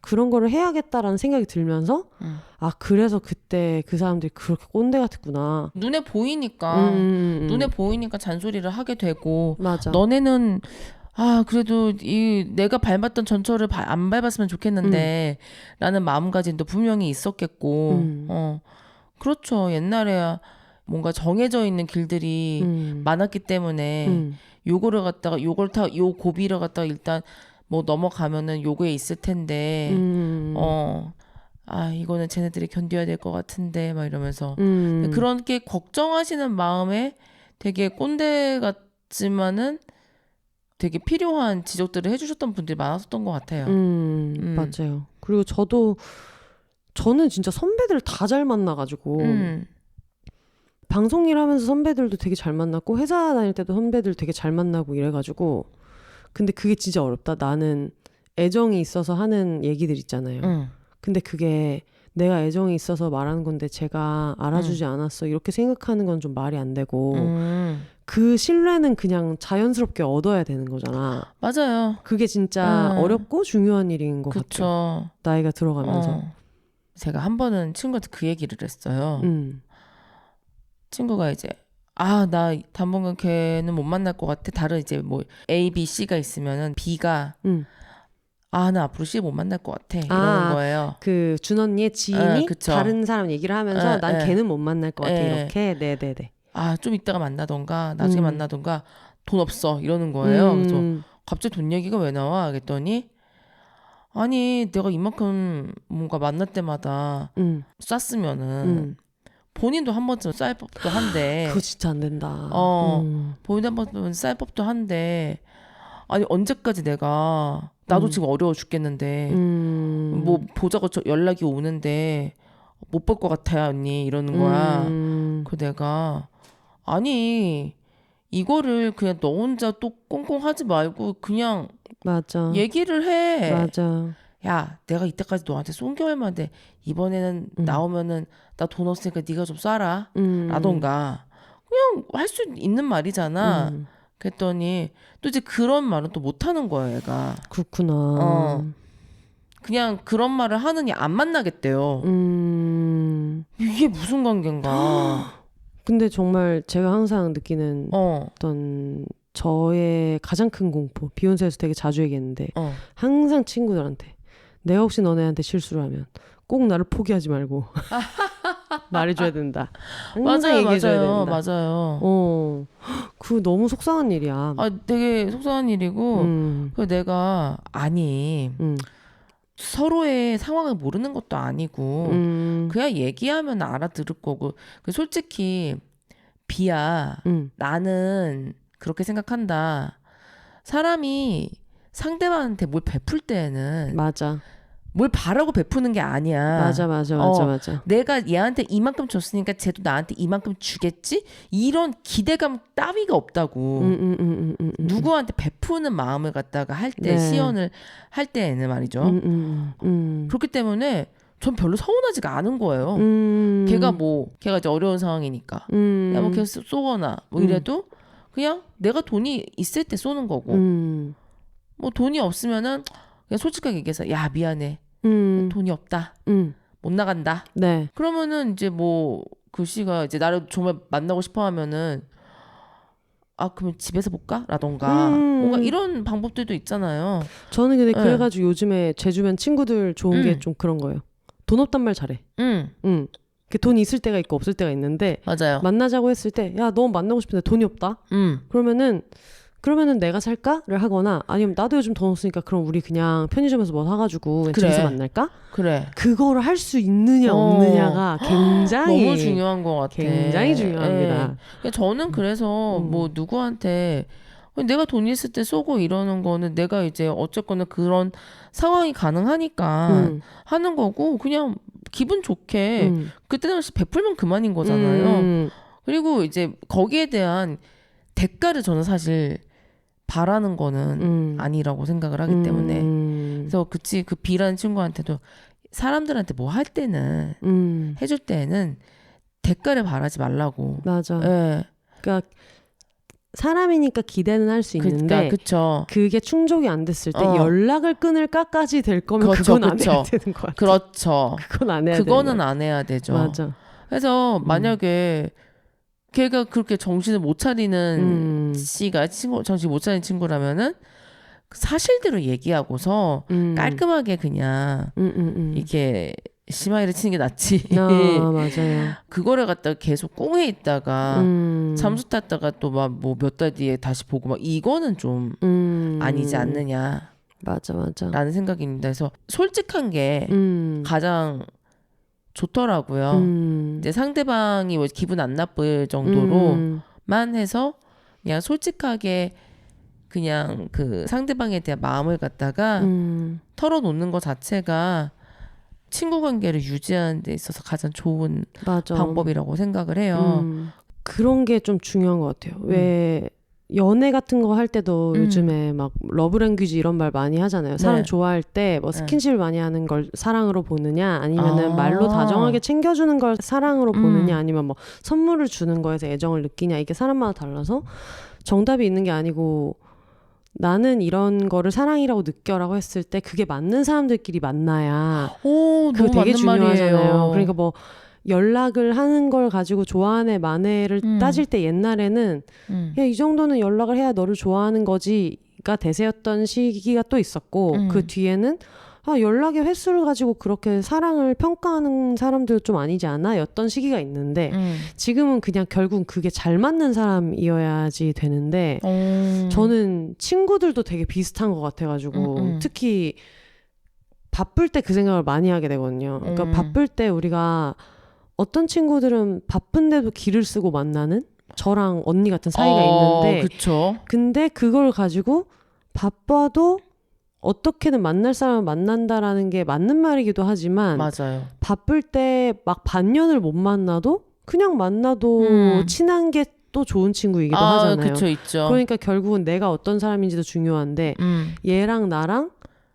그런 거를 해야겠다라는 생각이 들면서 아 그래서 그때 그 사람들이 그렇게 꼰대 같았구나. 눈에 보이니까 눈에 보이니까 잔소리를 하게 되고 맞아. 너네는 아 그래도 이 내가 밟았던 전철을 안 밟았으면 좋겠는데 라는 마음가짐도 분명히 있었겠고 그렇죠. 옛날에 뭔가 정해져 있는 길들이 많았기 때문에 요거를 갖다가 요 고비를 갖다가 일단 뭐 넘어가면은 요거에 있을 텐데 아 이거는 쟤네들이 견뎌야 될 것 같은데 막 이러면서 그렇게 걱정하시는 마음에 되게 꼰대 같지만은 되게 필요한 지적들을 해주셨던 분들이 많았었던 것 같아요. 맞아요. 그리고 저는 진짜 선배들 다 잘 만나가지고 방송 일하면서 선배들도 되게 잘 만났고 회사 다닐 때도 선배들 되게 잘 만나고 이래가지고 근데 그게 진짜 어렵다. 나는 애정이 있어서 하는 얘기들 있잖아요. 근데 그게 내가 애정이 있어서 말하는 건데 제가 알아주지 않았어 이렇게 생각하는 건 좀 말이 안 되고 그 신뢰는 그냥 자연스럽게 얻어야 되는 거잖아. 맞아요. 그게 진짜 어렵고 중요한 일인 것 그쵸. 같아요. 나이가 들어가면서. 제가 한 번은 친구한테 그 얘기를 했어요. 친구가 이제 나 당분간 걔는 못 만날 것 같아. 다른 이제 뭐 A, B, C가 있으면은 B가 나 앞으로 C 못 만날 것 같아. 이러는 거예요. 그 준 언니의 지인이 다른 사람 얘기를 하면서 난 걔는 못 만날 것 같아. 이렇게. 네네네. 좀 이따가 만나던가 나중에 만나던가 돈 없어 이러는 거예요. 그래서 갑자기 돈 얘기가 왜 나와? 그랬더니 아니 내가 이만큼 뭔가 만날 때마다 쐈으면은 본인도 한 번쯤 쌀 법도 한데 그거 진짜 안 된다. 본인도 한 번쯤 쌀 법도 한데 아니 언제까지 내가 나도 지금 어려워 죽겠는데 뭐 보자고 연락이 오는데 못 볼 것 같아요 언니 이러는 거야. 그 내가 아니 이거를 그냥 너 혼자 또 꽁꽁 하지 말고 그냥 맞아. 얘기를 해. 맞아. 야 내가 이때까지 너한테 쏜 게 얼마인데 이번에는 나오면은 나 돈 없으니까 네가 좀 쏴라 라던가 그냥 할 수 있는 말이잖아. 그랬더니 또 이제 그런 말은 또 못하는 거야 얘가. 그렇구나. 그냥 그런 말을 하느니 안 만나겠대요. 이게 무슨 관계인가. 근데 정말 제가 항상 느끼는 어떤 저의 가장 큰 공포, 비욘세에서 되게 자주 얘기했는데 항상 친구들한테 내가 혹시 너네한테 실수를 하면 꼭 나를 포기하지 말고 말해줘야 된다. 항상 얘기해줘야 된다. 맞아요. 그 너무 속상한 일이야. 되게 속상한 일이고 그 내가 서로의 상황을 모르는 것도 아니고 그냥 얘기하면 알아들을 거고 솔직히 비야 나는 그렇게 생각한다. 사람이 상대방한테 뭘 베풀 때에는 맞아. 뭘 바라고 베푸는 게 아니야. 맞아. 내가 얘한테 이만큼 줬으니까 쟤도 나한테 이만큼 주겠지? 이런 기대감 따위가 없다고. 누구한테 베푸는 마음을 갖다가 할 때, 시연을 할 때에는 말이죠. 그렇기 때문에 전 별로 서운하지가 않은 거예요. 걔가 이제 어려운 상황이니까. 야, 뭐 걔 쏘거나 뭐 이래도 그냥 내가 돈이 있을 때 쏘는 거고. 뭐 돈이 없으면은 그냥 솔직하게 얘기해서 야 미안해 돈이 없다 못 나간다. 네. 그러면은 이제 뭐 그 씨가 이제 나를 정말 만나고 싶어 하면은 그러면 집에서 볼까? 라던가 뭔가 이런 방법들도 있잖아요. 저는 근데 그래가지고 요즘에 제 주변 친구들 좋은 게 좀 그런 거예요. 돈 없단 말 잘해. 돈이 있을 때가 있고 없을 때가 있는데 맞아요. 만나자고 했을 때 야 너 만나고 싶은데 돈이 없다. 그러면은 내가 살까?를 하거나 아니면 나도 요즘 돈 없으니까 그럼 우리 그냥 편의점에서 뭐 사가지고 집에서 만날까? 그래. 그거를 할 수 있느냐 없느냐가 굉장히 너무 중요한 것 같아. 굉장히 중요합니다. 저는 그래서 뭐 누구한테 내가 돈 있을 때 쏘고 이러는 거는 내가 이제 어쨌거나 그런 상황이 가능하니까 하는 거고 그냥 기분 좋게 그때 당시 베풀면 그만인 거잖아요. 그리고 이제 거기에 대한 대가를 저는 사실 바라는 거는 아니라고 생각을 하기 때문에 그래서 그 B라는 친구한테도 사람들한테 뭐 할 때는 해줄 때는 대가를 바라지 말라고. 맞아. 그러니까 사람이니까 기대는 할 수 있는데 그게 충족이 안 됐을 때 연락을 끊을까까지 될 거면 그건 안 해야 되는 거 같아. 그렇죠. 그건 안 해야 그거는 안 해야 되죠. 맞아. 그래서 만약에 걔가 그렇게 정신을 못 차리는 씨가 정신 못 차리는 친구라면은 사실대로 얘기하고서 깔끔하게 그냥 이렇게 심하이를 치는 게 낫지. 맞아요. 그거를 갖다가 계속 꽁에 있다가 잠수 탔다가 또 막 뭐 몇 달 뒤에 다시 보고 막 이거는 좀 아니지 않느냐. 맞아. 라는 생각입니다. 그래서 솔직한 게 가장 좋더라고요. 이제 상대방이 뭐 기분 안 나쁠 정도로만 해서 그냥 솔직하게 그냥 그 상대방에 대한 마음을 갖다가 털어놓는 것 자체가 친구 관계를 유지하는 데 있어서 가장 좋은 방법이라고 생각을 해요. 그런 게 좀 중요한 것 같아요. 왜 연애 같은 거 할 때도 요즘에 막 러브랭귀지 이런 말 많이 하잖아요. 사람 좋아할 때 뭐 스킨십을 많이 하는 걸 사랑으로 보느냐 아니면은 말로 다정하게 챙겨주는 걸 사랑으로 보느냐 아니면 뭐 선물을 주는 거에서 애정을 느끼냐 이게 사람마다 달라서 정답이 있는 게 아니고 나는 이런 거를 사랑이라고 느껴라고 했을 때 그게 맞는 사람들끼리 만나야 그거 되게 중요하잖아요. 말이에요. 그러니까 뭐 연락을 하는 걸 가지고 좋아하네 마네를 따질 때 옛날에는 야, 이 정도는 연락을 해야 너를 좋아하는 거지가 대세였던 시기가 또 있었고 그 뒤에는 연락의 횟수를 가지고 그렇게 사랑을 평가하는 사람들도 좀 아니지 않아? 였던 시기가 있는데 지금은 그냥 결국 그게 잘 맞는 사람이어야지 되는데 저는 친구들도 되게 비슷한 것 같아가지고 특히 바쁠 때 그 생각을 많이 하게 되거든요. 그러니까 바쁠 때 우리가 어떤 친구들은 바쁜데도 기를 쓰고 만나는 저랑 언니 같은 사이가 있는데 그쵸. 근데 그걸 가지고 바빠도 어떻게든 만날 사람을 만난다라는 게 맞는 말이기도 하지만 맞아요. 바쁠 때 막 반년을 못 만나도 그냥 만나도 친한 게 또 좋은 친구이기도 하잖아요. 그쵸, 있죠. 그러니까 결국은 내가 어떤 사람인지도 중요한데 얘랑 나랑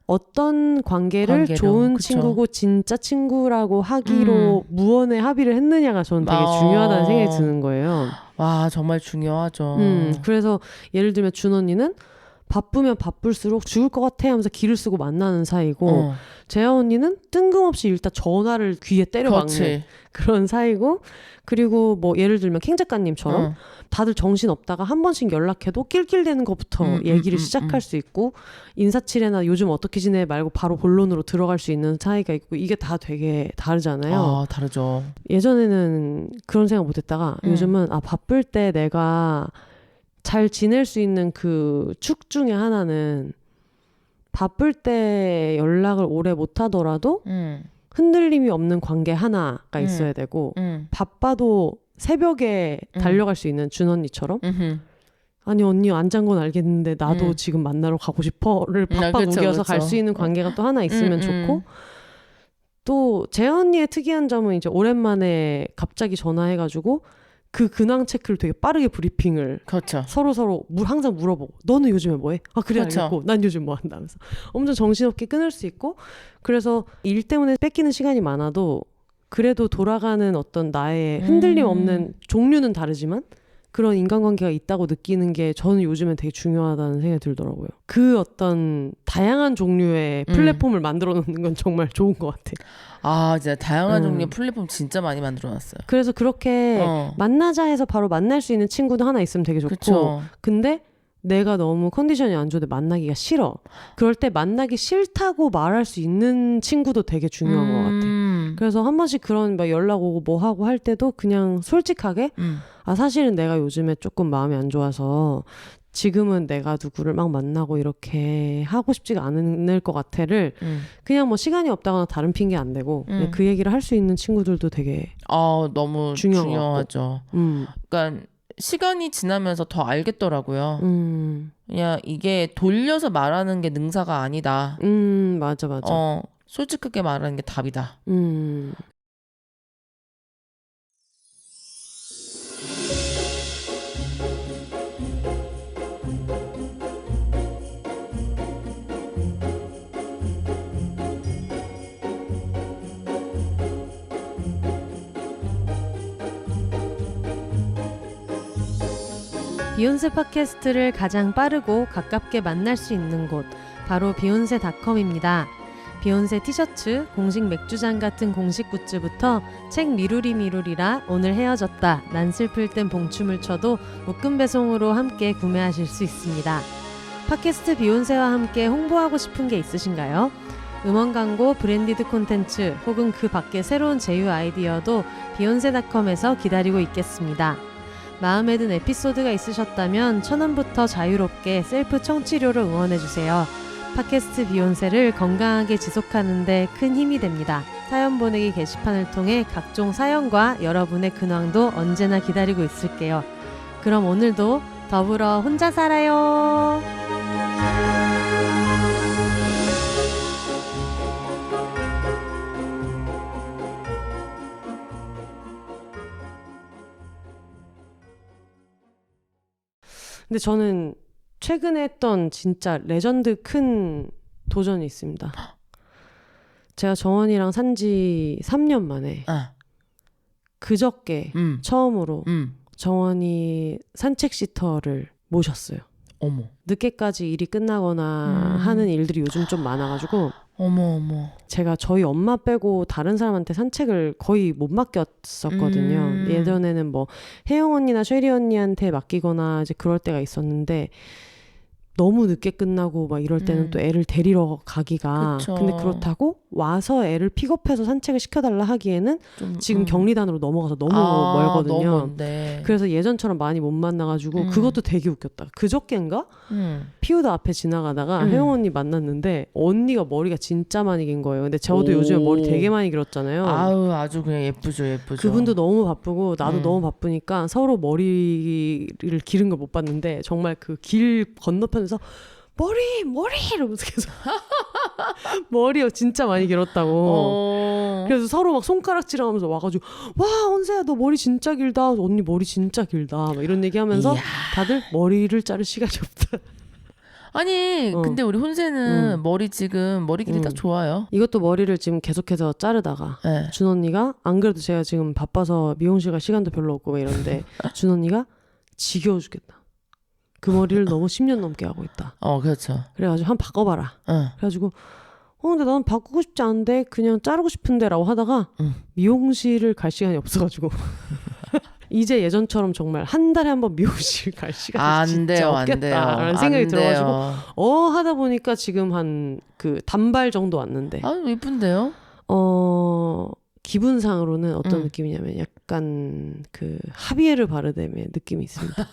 어떤 관계를 좋은 그쵸. 친구고 진짜 친구라고 하기로 무언의 합의를 했느냐가 저는 되게 중요하다는 생각이 드는 거예요. 와 정말 중요하죠. 그래서 예를 들면 준 언니는 바쁘면 바쁠수록 죽을 것 같아 하면서 기를 쓰고 만나는 사이고 재하 언니는 뜬금없이 일단 전화를 귀에 때려박는 그런 사이고 그리고 뭐 예를 들면 캥 작가님처럼 다들 정신 없다가 한 번씩 연락해도 낄낄대는 것부터 얘기를 시작할 수 있고 인사치레나 요즘 어떻게 지내 말고 바로 본론으로 들어갈 수 있는 사이가 있고 이게 다 되게 다르잖아요. 아, 다르죠. 예전에는 그런 생각 못했다가 요즘은 바쁠 때 내가 잘 지낼 수 있는 그 축 중에 하나는 바쁠 때 연락을 오래 못 하더라도 흔들림이 없는 관계 하나가 있어야 되고 바빠도 새벽에 달려갈 수 있는 준 언니처럼 아니 언니 안 잔 건 알겠는데 나도 지금 만나러 가고 싶어를 바빠 우겨서 갈 수 있는 관계가 또 하나 있으면 좋고 또 재하 언니의 특이한 점은 이제 오랜만에 갑자기 전화해가지고 그 근황 체크를 되게 빠르게 브리핑을 서로 항상 물어보고 너는 요즘에 뭐해? 아 그래 알겠고 난 요즘 뭐 한다 하면서 엄청 정신없게 끊을 수 있고 그래서 일 때문에 뺏기는 시간이 많아도 그래도 돌아가는 어떤 나의 흔들림 없는 종류는 다르지만 그런 인간관계가 있다고 느끼는 게 저는 요즘엔 되게 중요하다는 생각이 들더라고요. 그 어떤 다양한 종류의 플랫폼을 만들어 놓는 건 정말 좋은 것 같아요. 아, 진짜 다양한 종류의 플랫폼 진짜 많이 만들어놨어요. 그래서 그렇게 만나자 해서 바로 만날 수 있는 친구도 하나 있으면 되게 좋고 근데 내가 너무 컨디션이 안 좋은데 만나기가 싫어. 그럴 때 만나기 싫다고 말할 수 있는 친구도 되게 중요한 것 같아. 그래서 한 번씩 그런 막 연락 오고 뭐 하고 할 때도 그냥 솔직하게 아 사실은 내가 요즘에 조금 마음이 안 좋아서 지금은 내가 누구를 막 만나고 이렇게 하고 싶지가 않을 것 같아를 그냥 뭐 시간이 없다거나 다른 핑계 안 대고 그냥 그 얘기를 할 수 있는 친구들도 되게 너무 중요하죠. 그러니까 시간이 지나면서 더 알겠더라고요. 그냥 이게 돌려서 말하는 게 능사가 아니다. 맞아. 솔직하게 말하는 게 답이다. 비욘세 팟캐스트를 가장 빠르고 가깝게 만날 수 있는 곳 바로 비욘세닷컴입니다. 비욘세 티셔츠, 공식 맥주잔 같은 공식 굿즈부터 책 미루리라 오늘 헤어졌다 난 슬플 땐 봉춤을 춰도 묶음 배송으로 함께 구매하실 수 있습니다. 팟캐스트 비욘세와 함께 홍보하고 싶은 게 있으신가요? 음원 광고, 브랜디드 콘텐츠 혹은 그 밖의 새로운 제휴 아이디어도 비욘세닷컴에서 기다리고 있겠습니다. 마음에 든 에피소드가 있으셨다면 1,000원부터 자유롭게 셀프 청취료로 응원해주세요. 팟캐스트 비욘세를 건강하게 지속하는 데 큰 힘이 됩니다. 사연 보내기 게시판을 통해 각종 사연과 여러분의 근황도 언제나 기다리고 있을게요. 그럼 오늘도 더불어 혼자 살아요. 근데 저는 최근에 했던 진짜 레전드 큰 도전이 있습니다. 제가 정원이랑 산지 3년 만에 그저께 처음으로 정원이 산책 시터를 모셨어요. 어머. 늦게까지 일이 끝나거나 하는 일들이 요즘 좀 많아가지고 어머. 제가 저희 엄마 빼고 다른 사람한테 산책을 거의 못 맡겼었거든요. 예전에는 뭐 혜영 언니나 쉐리 언니한테 맡기거나 이제 그럴 때가 있었는데 너무 늦게 끝나고 막 이럴 때는 또 애를 데리러 가기가 그쵸. 근데 그렇다고 와서 애를 픽업해서 산책을 시켜달라 하기에는 지금 경리단으로 넘어가서 너무 멀거든요. 너무 먼데. 그래서 예전처럼 많이 못 만나가지고 그것도 되게 웃겼다. 그저껜가 피우다 앞에 지나가다가 혜영 언니 만났는데 언니가 머리가 진짜 많이 긴 거예요. 근데 저도 요즘에 머리 되게 많이 길었잖아요. 아주 그냥 예쁘죠. 그분도 너무 바쁘고 나도 너무 바쁘니까 서로 머리를 기른 걸 못 봤는데 정말 그 길 건너편에서 머리 이러면서 계속 머리가 진짜 많이 길었다고. 그래서 서로 막 손가락질하면서 와가지고 와 언세야 너 머리 진짜 길다. 언니 머리 진짜 길다. 막 이런 얘기하면서 다들 머리를 자를 시간이 없다. 아니 근데 우리 혼세는 머리 지금 머리 길이 딱 좋아요. 이것도 머리를 지금 계속해서 자르다가 준 언니가 안 그래도 제가 지금 바빠서 미용실 갈 시간도 별로 없고 막 이러는데 준 언니가 지겨워 죽겠다. 그 머리를 너무 10년 넘게 하고 있다. 그렇죠. 그래가지고 한번 바꿔봐라. 그래가지고 근데 나는 바꾸고 싶지 않은데 그냥 자르고 싶은데 라고 하다가 미용실을 갈 시간이 없어가지고 이제 예전처럼 정말 한 달에 한 번 미용실 갈 시간이 진짜 없겠다라는 생각이 들어가지고 하다 보니까 지금 한 그 단발 정도 왔는데 예쁜데요? 기분상으로는 어떤 느낌이냐면 약간 그 하비에르 바르뎀의 느낌이 있습니다.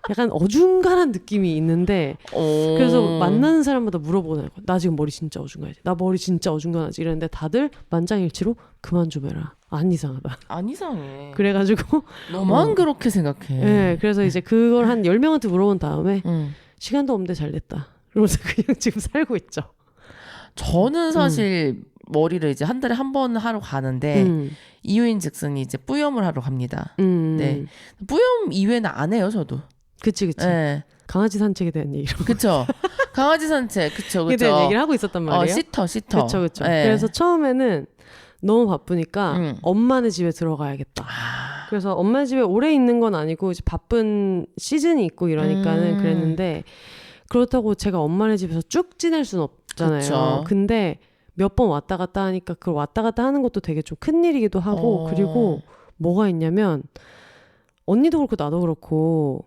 약간 어중간한 느낌이 있는데 그래서 만나는 사람마다 물어보는 거야. 나 지금 머리 진짜 어중간하지? 나 머리 진짜 어중간하지? 이랬는데 다들 만장일치로 그만 좀 해라. 안 이상하다. 안 이상해. 그래가지고 너만 그렇게 생각해. 네, 그래서 이제 그걸 한 10명한테 물어본 다음에 시간도 없는데 잘 됐다. 그러면서 그냥 지금 살고 있죠. 저는 사실 머리를 이제 한 달에 한 번 하러 가는데 이유인즉슨 이제 뿌염을 하러 갑니다. 네, 뿌염 이외는 안 해요, 저도. 그치. 네. 강아지 산책에 대한 얘기로. 그쵸. 강아지 산책, 그쵸. 대한 얘기를 하고 있었단 말이에요. 시터. 그쵸. 네. 그래서 처음에는 너무 바쁘니까 엄마네 집에 들어가야겠다. 그래서 엄마 집에 오래 있는 건 아니고 이제 바쁜 시즌이 있고 이러니까는 그랬는데 그렇다고 제가 엄마네 집에서 쭉 지낼 순 없잖아요. 그쵸. 근데 몇 번 왔다 갔다 하니까 그걸 왔다 갔다 하는 것도 되게 좀 큰일이기도 하고 그리고 뭐가 있냐면 언니도 그렇고 나도 그렇고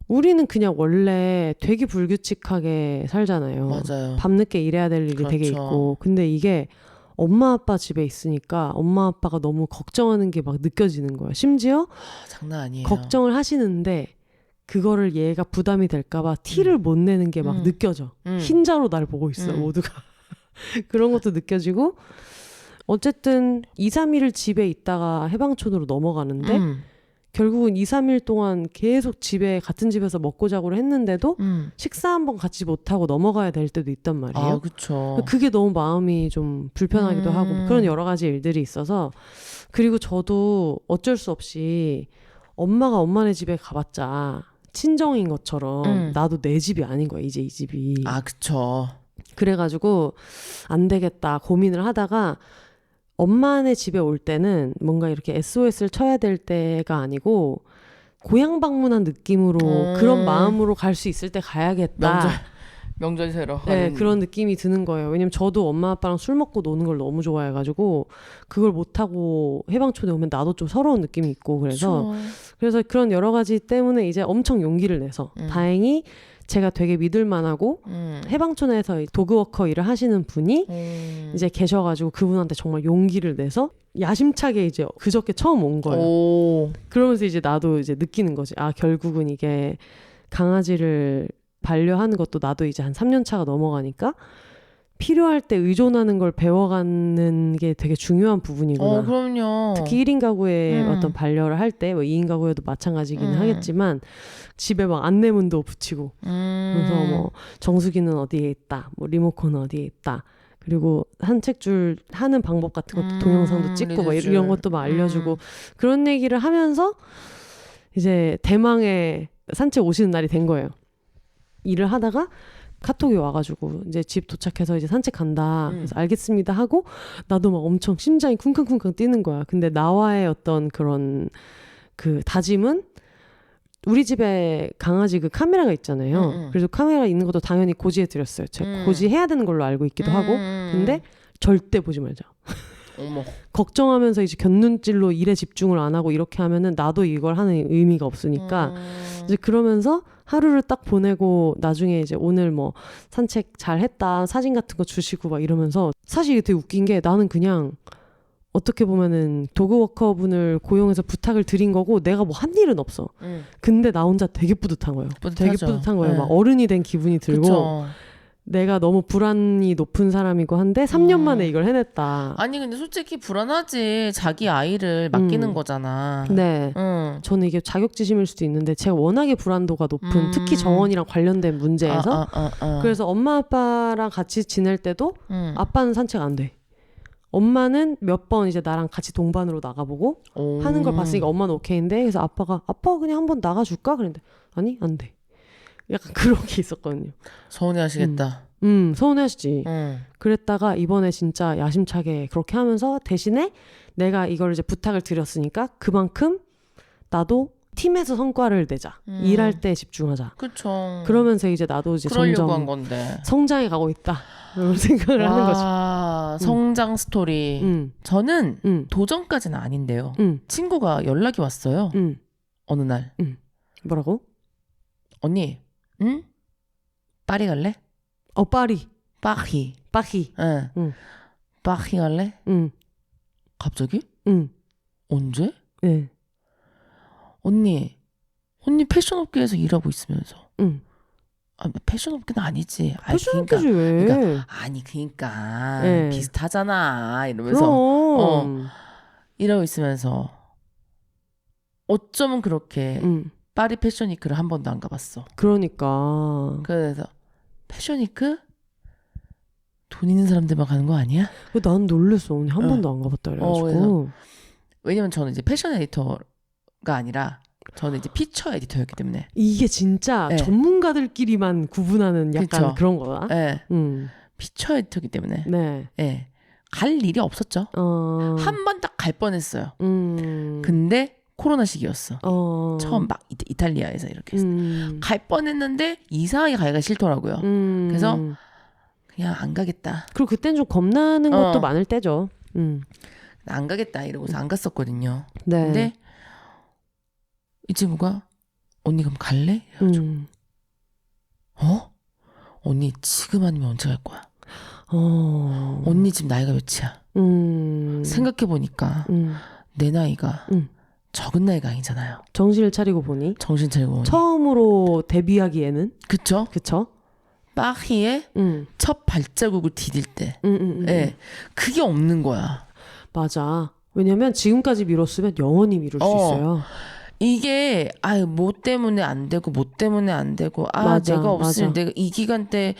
우리는 그냥 원래 되게 불규칙하게 살잖아요. 맞아요. 밤늦게 일해야 될 일이 되게 있고. 근데 이게 엄마 아빠 집에 있으니까 엄마 아빠가 너무 걱정하는 게 막 느껴지는 거야. 심지어 장난 아니에요. 걱정을 하시는데 그거를 얘가 부담이 될까 봐 티를 못 내는 게 막 느껴져. 흰자로 날 보고 있어 모두가. 그런 것도 느껴지고 어쨌든 2, 3일을 집에 있다가 해방촌으로 넘어가는데 결국은 2, 3일 동안 계속 같은 집에서 먹고 자고를 했는데도 식사 한번 같이 못하고 넘어가야 될 때도 있단 말이에요. 그쵸. 그게 너무 마음이 좀 불편하기도 하고 그런 여러 가지 일들이 있어서 그리고 저도 어쩔 수 없이 엄마가 엄마네 집에 가봤자 친정인 것처럼 나도 내 집이 아닌 거야. 이제 이 집이. 그쵸. 그래가지고 안 되겠다 고민을 하다가 엄마네 집에 올 때는 뭔가 이렇게 SOS를 쳐야 될 때가 아니고 고향 방문한 느낌으로 그런 마음으로 갈 수 있을 때 가야겠다. 명절 새로. 네, 그런 느낌이 드는 거예요. 왜냐면 저도 엄마 아빠랑 술 먹고 노는 걸 너무 좋아해가지고 그걸 못하고 해방촌에 오면 나도 좀 서러운 느낌이 있고 그래서 그런 여러 가지 때문에 이제 엄청 용기를 내서 다행히 제가 되게 믿을만하고 해방촌에서 도그워커 일을 하시는 분이 이제 계셔가지고 그분한테 정말 용기를 내서 야심차게 이제 그저께 처음 온 거예요. 그러면서 이제 나도 이제 느끼는 거지. 결국은 이게 강아지를 반려하는 것도 나도 이제 한 3년 차가 넘어가니까 필요할 때 의존하는 걸 배워가는 게 되게 중요한 부분이구나. 그럼요. 특히 1인 가구의 어떤 반려를 할 때 2인 가구에도 마찬가지기는 하겠지만 집에 막 안내문도 붙이고 그래서 뭐 정수기는 어디에 있다, 뭐 리모컨은 어디에 있다, 그리고 산책줄 하는 방법 같은 것도 동영상도 찍고 막 이런 것도 막 알려주고 그런 얘기를 하면서 이제 대망의 산책 오시는 날이 된 거예요. 일을 하다가 카톡이 와가지고 이제 집 도착해서 이제 산책 간다. 그래서 알겠습니다 하고 나도 막 엄청 심장이 쿵쾅쿵쾅 뛰는 거야. 근데 나와의 어떤 그런 그 다짐은 우리 집에 강아지 그 카메라가 있잖아요. 그래서 카메라 있는 것도 당연히 고지해 드렸어요. 제가 고지해야 되는 걸로 알고 있기도 하고. 근데 절대 보지 말자. 어머. 걱정하면서 이제 곁눈질로 일에 집중을 안 하고 이렇게 하면은 나도 이걸 하는 의미가 없으니까 이제 그러면서 하루를 딱 보내고 나중에 이제 오늘 뭐 산책 잘 했다 사진 같은 거 주시고 막 이러면서 사실 이게 되게 웃긴 게 나는 그냥 어떻게 보면은 도그워커 분을 고용해서 부탁을 드린 거고 내가 뭐 한 일은 없어. 근데 나 혼자 되게 뿌듯한 거예요. 되게 뿌듯한 거예요. 막 어른이 된 기분이 들고 그쵸. 내가 너무 불안이 높은 사람이고 한데 3년 만에 이걸 해냈다. 아니 근데 솔직히 불안하지. 자기 아이를 맡기는 거잖아. 네. 저는 이게 자격지심일 수도 있는데 제가 워낙에 불안도가 높은 특히 정원이랑 관련된 문제에서 그래서 엄마 아빠랑 같이 지낼 때도 아빠는 산책 안 돼. 엄마는 몇 번 이제 나랑 같이 동반으로 나가보고 하는 걸 봤으니까 엄마는 오케이인데 그래서 아빠가 그냥 한번 나가줄까? 그랬는데 아니 안 돼. 약간 그런 게 있었거든요. 서운해하시겠다. 서운해하시지. 그랬다가 이번에 진짜 야심차게 그렇게 하면서 대신에 내가 이걸 이제 부탁을 드렸으니까 그만큼 나도 팀에서 성과를 내자. 일할 때 집중하자. 그쵸. 그러면서 이제 나도 이제 그러려고 한 점점 건데. 성장해 가고 있다. 이런 생각을 하는 거죠. 성장 스토리. 저는 도전까지는 아닌데요. 친구가 연락이 왔어요. 어느 날. 뭐라고? 언니, 응? 파리 갈래? 파리. 파리. 파리. 응. 파리 갈래? 응. 갑자기? 응. 언제? 네. 언니 패션 업계에서 일하고 있으면서. 응. 패션 업계는 아니지. 패션 업계지 왜? 그러니까 네. 비슷하잖아. 이러면서 일하고 있으면서 어쩌면 그렇게 파리 패션위크를 한 번도 안 가봤어. 그러니까. 그래서 패션위크? 돈 있는 사람들만 가는 거 아니야? 난 놀랬어. 언니 한 번도 안 가봤다 그래가지고. 왜냐면 저는 이제 패션 에디터가 아니라 저는 이제 피처 에디터였기 때문에 이게 진짜 전문가들끼리만 구분하는 약간 그쵸? 그런 거다. 네. 피처 에디터기 때문에 네. 갈 일이 없었죠. 한 번 딱 갈 뻔했어요. 근데 코로나 시기였어. 처음 막 이탈리아에서 이렇게 갈 뻔했는데 이상하게 가기가 싫더라고요. 그래서 그냥 안 가겠다. 그리고 그땐 좀 겁나는 것도 많을 때죠. 안 가겠다 이러고서 안 갔었거든요. 네. 근데 이 친구가 언니 그럼 갈래? 이래가지고 언니 지금 아니면 언제 갈 거야? 언니 지금 나이가 몇이야? 생각해보니까 내 나이가 적은 나이가 아니잖아요. 정신을 차리고 보니 처음으로 데뷔하기에는 그쵸? 파리에 응. 첫 발자국을 디딜 때 네, 그게 없는 거야. 맞아. 왜냐면 지금까지 미뤘으면 영원히 미룰 수 있어요. 이게 뭐 때문에 안 되고 뭐 때문에 안 되고 맞아, 내가 없으면 맞아. 내가 이 기간 때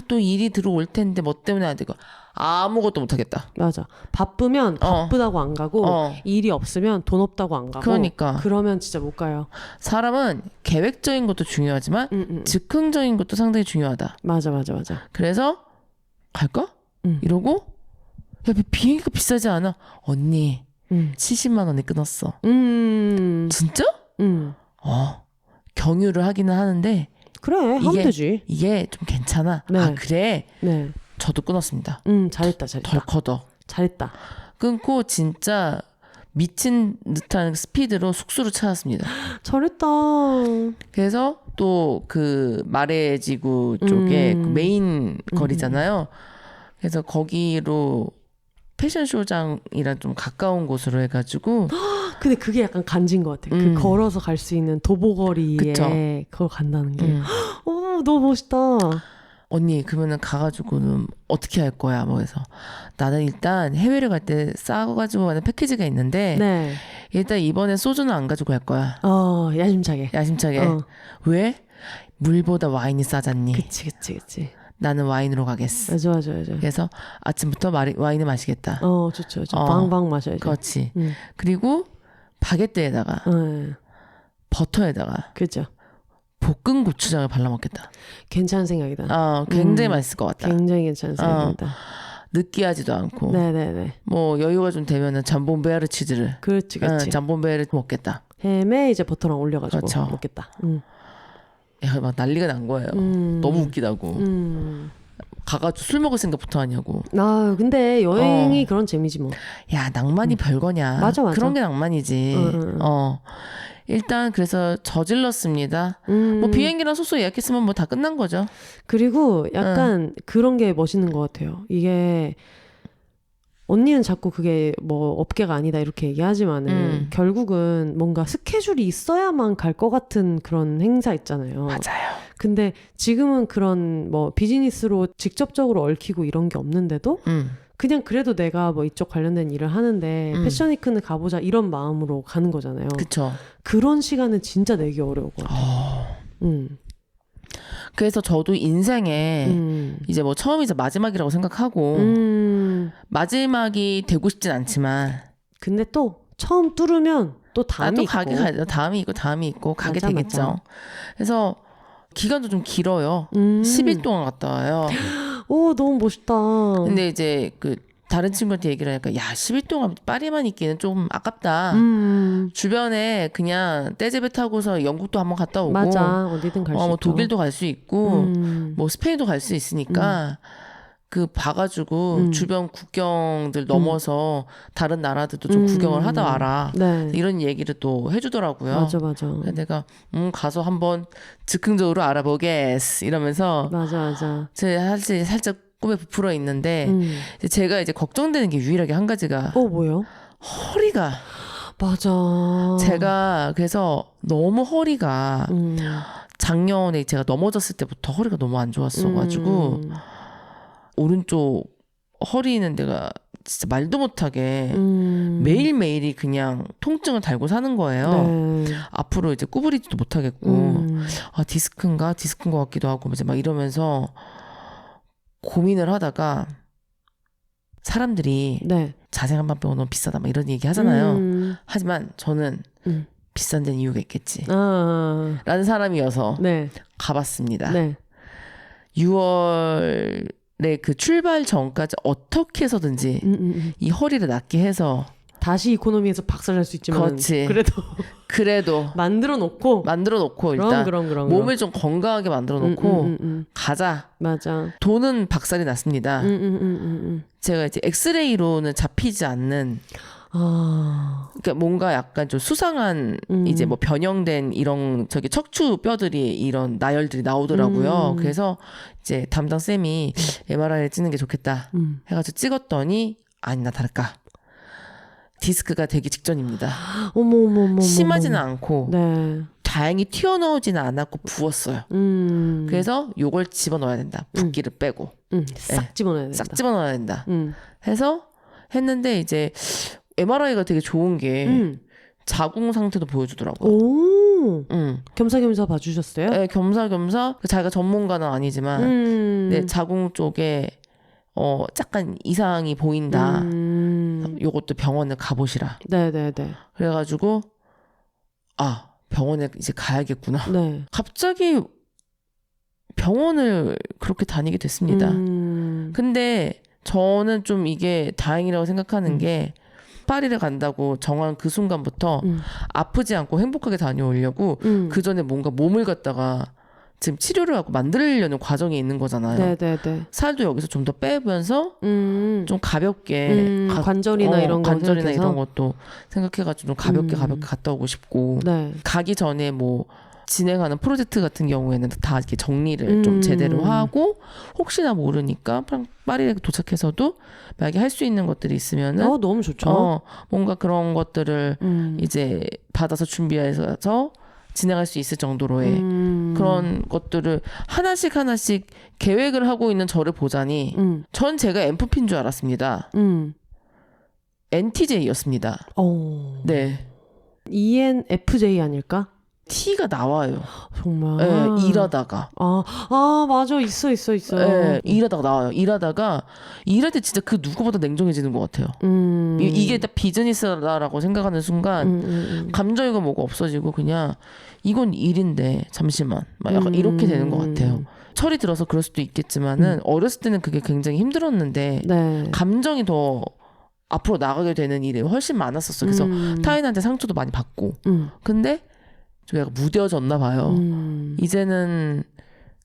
또 일이 들어올 텐데 뭐 때문에 안 되고 아무것도 못 하겠다. 맞아. 바쁘면 바쁘다고 안 가고 일이 없으면 돈 없다고 안 가고 그러니까 그러면 진짜 못 가요. 사람은 계획적인 것도 중요하지만 즉흥적인 것도 상당히 중요하다. 맞아. 그래서 갈까? 이러고 야 비행기가 비싸지 않아? 언니 70만 원에 끊었어. 진짜? 경유를 하기는 하는데 그래 하면 되지. 이게 좀 괜찮아. 네. 그래. 네. 저도 끊었습니다. 잘했다. 덜커덕. 잘했다. 끊고 진짜 미친 듯한 스피드로 숙소를 찾았습니다. 잘했다. 그래서 또 그 마레지구 쪽에 그 메인 거리잖아요. 그래서 거기로 패션쇼장이랑 좀 가까운 곳으로 해가지고. 근데 그게 약간 간지인 것 같아. 그 걸어서 갈 수 있는 도보거리에 그쵸? 그걸 간다는 게. 너무 멋있다. 언니 그러면은 가가지고는 어떻게 할 거야? 뭐 해서 나는 일단 해외를 갈 때 싸가지고 가는 패키지가 있는데 일단 이번에 소주는 안 가지고 갈 거야. 야심차게. 왜? 물보다 와인이 싸잖니. 그치. 나는 와인으로 가겠어. 좋아. 그래서 아침부터 와인을 마시겠다. 좋죠. 방방 마셔야지. 그렇지. 그리고 바게트에다가 버터에다가 그죠. 볶은 고추장을 발라 먹겠다. 괜찮은 생각이다. 굉장히 맛있을 것 같다. 굉장히 괜찮은 생각이다. 느끼하지도 않고. 네네네. 뭐 여유가 좀 되면은 잠본베르 치즈를. 그렇지. 잠본베르 먹겠다. 햄에 이제 버터랑 올려가지고 그렇죠. 먹겠다. 야, 막 난리가 난 거예요. 너무 웃기다고. 가가지고 술 먹을 생각부터 하냐고. 근데 여행이 그런 재미지 뭐. 야, 낭만이 별거냐. 맞아. 그런 게 낭만이지. 일단 그래서 저질렀습니다. 뭐 비행기랑 숙소 예약했으면 뭐 다 끝난 거죠. 그리고 약간 그런 게 멋있는 것 같아요. 이게 언니는 자꾸 그게 뭐 업계가 아니다 이렇게 얘기하지만은 결국은 뭔가 스케줄이 있어야만 갈 것 같은 그런 행사 있잖아요. 맞아요. 근데 지금은 그런 뭐 비즈니스로 직접적으로 얽히고 이런 게 없는데도 그냥 그래도 내가 뭐 이쪽 관련된 일을 하는데 패션위크는 가보자 이런 마음으로 가는 거잖아요. 그쵸. 그런 시간은 진짜 내기 어려울 것 같아요. 그래서 저도 인생에 이제 뭐 처음이자 마지막이라고 생각하고 마지막이 되고 싶진 않지만 근데 또 처음 뚫으면 또 다음이 있고 가죠. 다음이 있고 가게 맞아, 되겠죠. 맞아. 그래서 기간도 좀 길어요. 10일 동안 갔다 와요. 오 너무 멋있다. 근데 이제 그 다른 친구한테 얘기를 하니까 야 10일 동안 파리만 있기는 좀 아깝다. 주변에 그냥 떼제베 타고서 영국도 한번 갔다 오고 맞아. 어디든 갈 수 뭐 있죠. 독일도 갈 수 있고 뭐 스페인도 갈 수 있으니까 그 봐가지고 주변 국경들 넘어서 다른 나라들도 좀 구경을 하다 와라. 네. 이런 얘기를 또 해주더라고요. 맞아. 그래서 내가 가서 한번 즉흥적으로 알아보겠어 이러면서 맞아. 제가 사실 살짝 꿈에 부풀어 있는데 제가 이제 걱정되는 게 유일하게 한 가지가 뭐요? 허리가. 맞아. 제가 그래서 너무 허리가 작년에 제가 넘어졌을 때부터 허리가 너무 안 좋았어가지고 오른쪽 허리는 내가 진짜 말도 못하게 매일매일이 그냥 통증을 달고 사는 거예요. 네. 앞으로 이제 구부리지도 못하겠고 디스크인가? 디스크인 것 같기도 하고 이제 막 이러면서 고민을 하다가 사람들이 네. 자생한방병원 너무 비싸다 막 이런 얘기 하잖아요. 하지만 저는 비싼 데는 이유가 있겠지 라는 사람이어서 네. 가봤습니다. 네. 6월에 그 출발 전까지 어떻게 해서든지 이 허리를 낫게 해서 다시 이코노미에서 박살날 수 있지만 그렇지. 그래도 만들어 놓고 일단 그럼. 몸을 좀 건강하게 만들어 놓고 가자. 맞아. 돈은 박살이 났습니다. 제가 이제 엑스레이로는 잡히지 않는 그러니까 뭔가 약간 좀 수상한 이제 뭐 변형된 이런 저기 척추 뼈들이 이런 나열들이 나오더라고요. 그래서 이제 담당 쌤이 MRI를 찍는 게 좋겠다 해가지고 찍었더니 아니나 다를까 디스크가 되기 직전입니다. 어머. 심하지는 않고 네. 다행히 튀어나오지는 않았고 부었어요. 그래서 요걸 집어넣어야 된다. 붓기를 빼고 싹 집어넣어야 된다. 싹 집어넣어야 된다. 해서 했는데 이제 MRI가 되게 좋은 게 자궁 상태도 보여주더라고요. 오. 겸사겸사 봐주셨어요? 네, 겸사겸사. 자기가 전문가는 아니지만 네, 자궁 쪽에 약간 이상이 보인다. 요것도 병원을 가보시라. 네네네. 그래가지고 병원에 이제 가야겠구나. 네. 갑자기 병원을 그렇게 다니게 됐습니다. 근데 저는 좀 이게 다행이라고 생각하는 게 파리를 간다고 정한 그 순간부터 아프지 않고 행복하게 다녀오려고 그 전에 뭔가 몸을 갖다가 지금 치료를 하고 만들려는 과정에 있는 거잖아요. 네네네. 살도 여기서 좀 더 빼면서 좀 가볍게 관절이나 이런 관절이나 이런 것도 생각해가지고 좀 가볍게 갔다 오고 싶고 네. 가기 전에 뭐 진행하는 프로젝트 같은 경우에는 다 이렇게 정리를 좀 제대로 하고 혹시나 모르니까 파리에 도착해서도 만약에 할 수 있는 것들이 있으면은 너무 좋죠. 뭔가 그런 것들을 이제 받아서 준비해서 진행할 수 있을 정도로의 그런 것들을 하나씩 계획을 하고 있는 저를 보자니 전 제가 엠프피인 줄 알았습니다. NTJ였습니다. 네. ENFJ 아닐까? T가 나와요. 정말. 네, 일하다가. 맞아. 있어. 네, 일하다가 나와요. 일할 때 진짜 그 누구보다 냉정해지는 것 같아요. 이게 딱 비즈니스다라고 생각하는 순간 감정이고 뭐가 없어지고 그냥 이건 일인데 잠시만 막 약간 이렇게 되는 것 같아요. 철이 들어서 그럴 수도 있겠지만은 어렸을 때는 그게 굉장히 힘들었는데 네. 감정이 더 앞으로 나가게 되는 일이 훨씬 많았었어요. 그래서 타인한테 상처도 많이 받고 근데 좀 약간 무뎌졌나 봐요. 이제는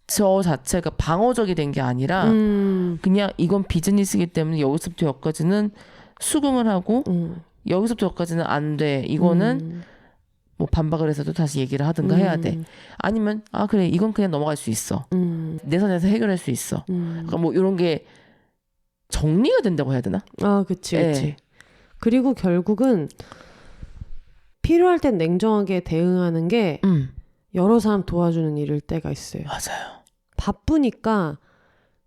저 자체가 방어적이 된 게 아니라 그냥 이건 비즈니스이기 때문에 여기서부터 여기까지는 수긍을 하고 여기서부터 여기까지는 안 돼. 이거는 뭐 반박을 해서도 다시 얘기를 하든가 해야 돼. 아니면 그래 이건 그냥 넘어갈 수 있어. 내 선에서 해결할 수 있어. 그러니까 뭐 이런 게 정리가 된다고 해야 되나? 그치. 그리고 결국은 필요할 땐 냉정하게 대응하는 게 여러 사람 도와주는 일일 때가 있어요. 맞아요. 바쁘니까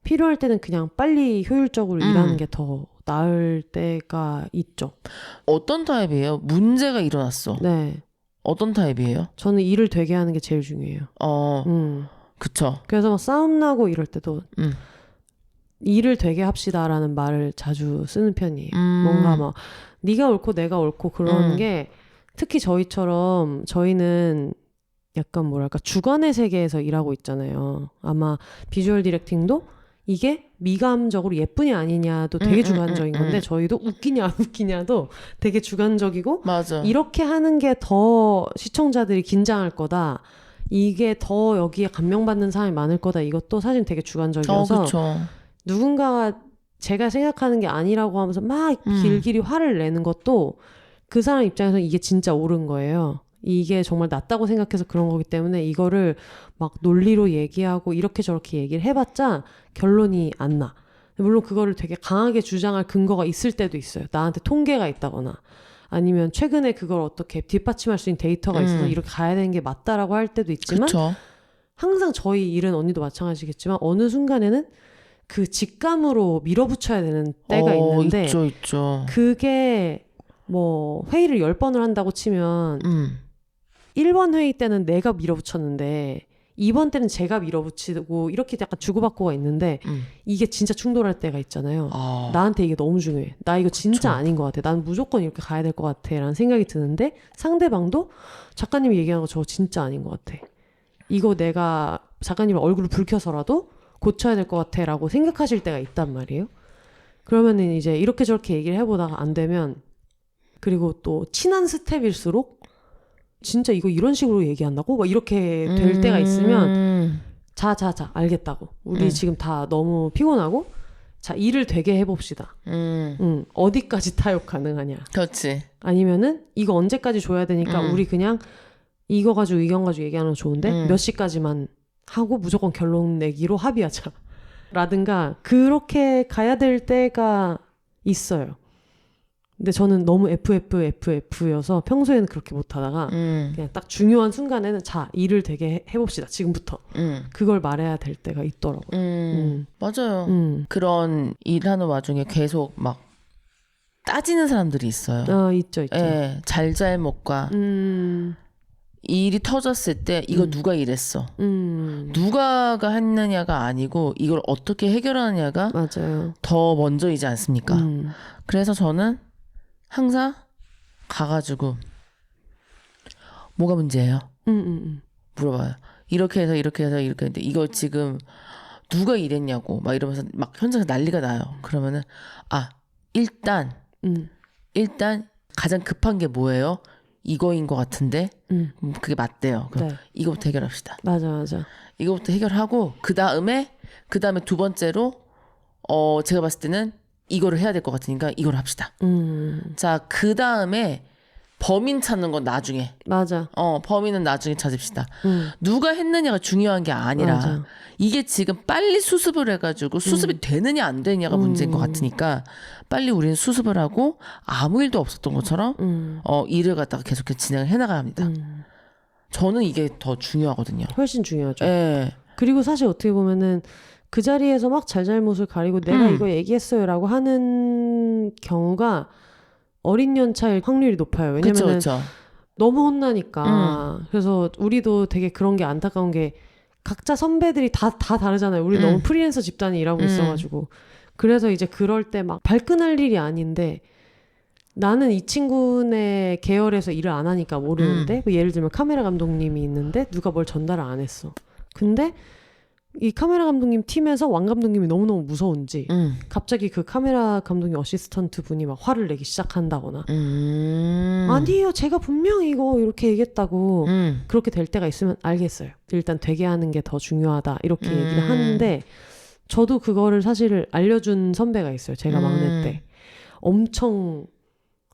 필요할 때는 그냥 빨리 효율적으로 일하는 게 더 나을 때가 있죠. 어떤 타입이에요? 문제가 일어났어. 네. 어떤 타입이에요? 저는 일을 되게 하는 게 제일 중요해요. 그쵸. 그래서 막 싸움 나고 이럴 때도 일을 되게 합시다라는 말을 자주 쓰는 편이에요. 뭔가 막 네가 옳고 내가 옳고 그런 게 특히 저희는 약간 뭐랄까 주관의 세계에서 일하고 있잖아요. 아마 비주얼 디렉팅도 이게 미감적으로 예쁘냐 아니냐도 되게 주관적인 건데 저희도 웃기냐 안 웃기냐도 되게 주관적이고 맞아. 이렇게 하는 게 더 시청자들이 긴장할 거다. 이게 더 여기에 감명받는 사람이 많을 거다. 이것도 사실 되게 주관적이어서 누군가가 제가 생각하는 게 아니라고 하면서 막 길길이 화를 내는 것도 그 사람 입장에서 이게 진짜 옳은 거예요. 이게 정말 낫다고 생각해서 그런 거기 때문에 이거를 막 논리로 얘기하고 이렇게 저렇게 얘기를 해봤자 결론이 안 나. 물론 그거를 되게 강하게 주장할 근거가 있을 때도 있어요. 나한테 통계가 있다거나 아니면 최근에 그걸 어떻게 뒷받침할 수 있는 데이터가 있어서 이렇게 가야 되는 게 맞다라고 할 때도 있지만 그쵸. 항상 저희 일은 언니도 마찬가지겠지만 어느 순간에는 그 직감으로 밀어붙여야 되는 때가 있는데 있죠. 그게 뭐 회의를 10번을 한다고 치면 1번 회의 때는 내가 밀어붙였는데 2번 때는 제가 밀어붙이고 이렇게 약간 주고받고가 있는데 이게 진짜 충돌할 때가 있잖아요. 나한테 이게 너무 중요해. 나 이거 진짜 아닌 것 같아. 난 무조건 이렇게 가야 될 것 같아 라는 생각이 드는데 상대방도 작가님이 얘기하는 거 저거 진짜 아닌 것 같아. 이거 내가 작가님 얼굴을 붉혀서라도 고쳐야 될 것 같아 라고 생각하실 때가 있단 말이에요. 그러면은 이제 이렇게 저렇게 얘기를 해보다가 안 되면 그리고 또 친한 스텝일수록 진짜 이거 이런 식으로 얘기한다고? 막 이렇게 될 때가 있으면 자 알겠다고. 우리 지금 다 너무 피곤하고 자 일을 되게 해봅시다. 어디까지 타협 가능하냐. 그렇지. 아니면은 이거 언제까지 줘야 되니까 우리 그냥 이거 가지고 의견 가지고 얘기하는 거 좋은데 몇 시까지만 하고 무조건 결론 내기로 합의하자. 라든가 그렇게 가야 될 때가 있어요. 근데 저는 너무 FF여서 평소에는 그렇게 못하다가 그냥 딱 중요한 순간에는 자 일을 되게 해봅시다 지금부터 그걸 말해야 될 때가 있더라고요. 맞아요. 그런 일하는 와중에 계속 막 따지는 사람들이 있어요. 있죠. 예, 잘잘못과 이 일이 터졌을 때 이거 누가 이랬어. 누가가 했느냐가 아니고 이걸 어떻게 해결하느냐가 맞아요. 더 먼저이지 않습니까? 그래서 저는 항상 가가지고 뭐가 문제예요? 물어봐요. 이렇게 해서 했는데 이거 지금 누가 이랬냐고 막 이러면서 막 현장에서 난리가 나요. 그러면은 일단 가장 급한 게 뭐예요? 이거인 것 같은데 그게 맞대요. 그럼 이거부터 해결합시다. 맞아. 이거부터 해결하고 그 다음에 두 번째로 제가 봤을 때는 이거를 해야 될 것 같으니까 이걸 합시다. 자, 그 다음에 범인 찾는 건 나중에. 맞아. 범인은 나중에 찾읍시다. 누가 했느냐가 중요한 게 아니라 맞아. 이게 지금 빨리 수습을 해가지고 수습이 되느냐 안 되느냐가 문제인 것 같으니까 빨리 우리는 수습을 하고 아무 일도 없었던 것처럼 일을 갖다가 계속 진행을 해나가야 합니다. 저는 이게 더 중요하거든요. 훨씬 중요하죠. 예. 그리고 사실 어떻게 보면은 그 자리에서 막 잘잘못을 가리고 내가 이거 얘기했어요 라고 하는 경우가 어린 연차일 확률이 높아요. 왜냐면은 그쵸. 너무 혼나니까. 그래서 우리도 되게 그런 게 안타까운 게 각자 선배들이 다 다르잖아요. 우리 너무 프리랜서 집단이 일하고 있어가지고. 그래서 이제 그럴 때 막 발끈할 일이 아닌데 나는 이 친구네 계열에서 일을 안 하니까 모르는데 예를 들면 카메라 감독님이 있는데 누가 뭘 전달을 안 했어. 근데 이 카메라 감독님 팀에서 왕 감독님이 너무너무 무서운지 갑자기 그 카메라 감독님 어시스턴트 분이 막 화를 내기 시작한다거나 아니에요 제가 분명히 이거 이렇게 얘기했다고 그렇게 될 때가 있으면 알겠어요. 일단 되게 하는 게 더 중요하다 이렇게 얘기를 하는데 저도 그거를 사실 알려준 선배가 있어요. 제가 막내 때 엄청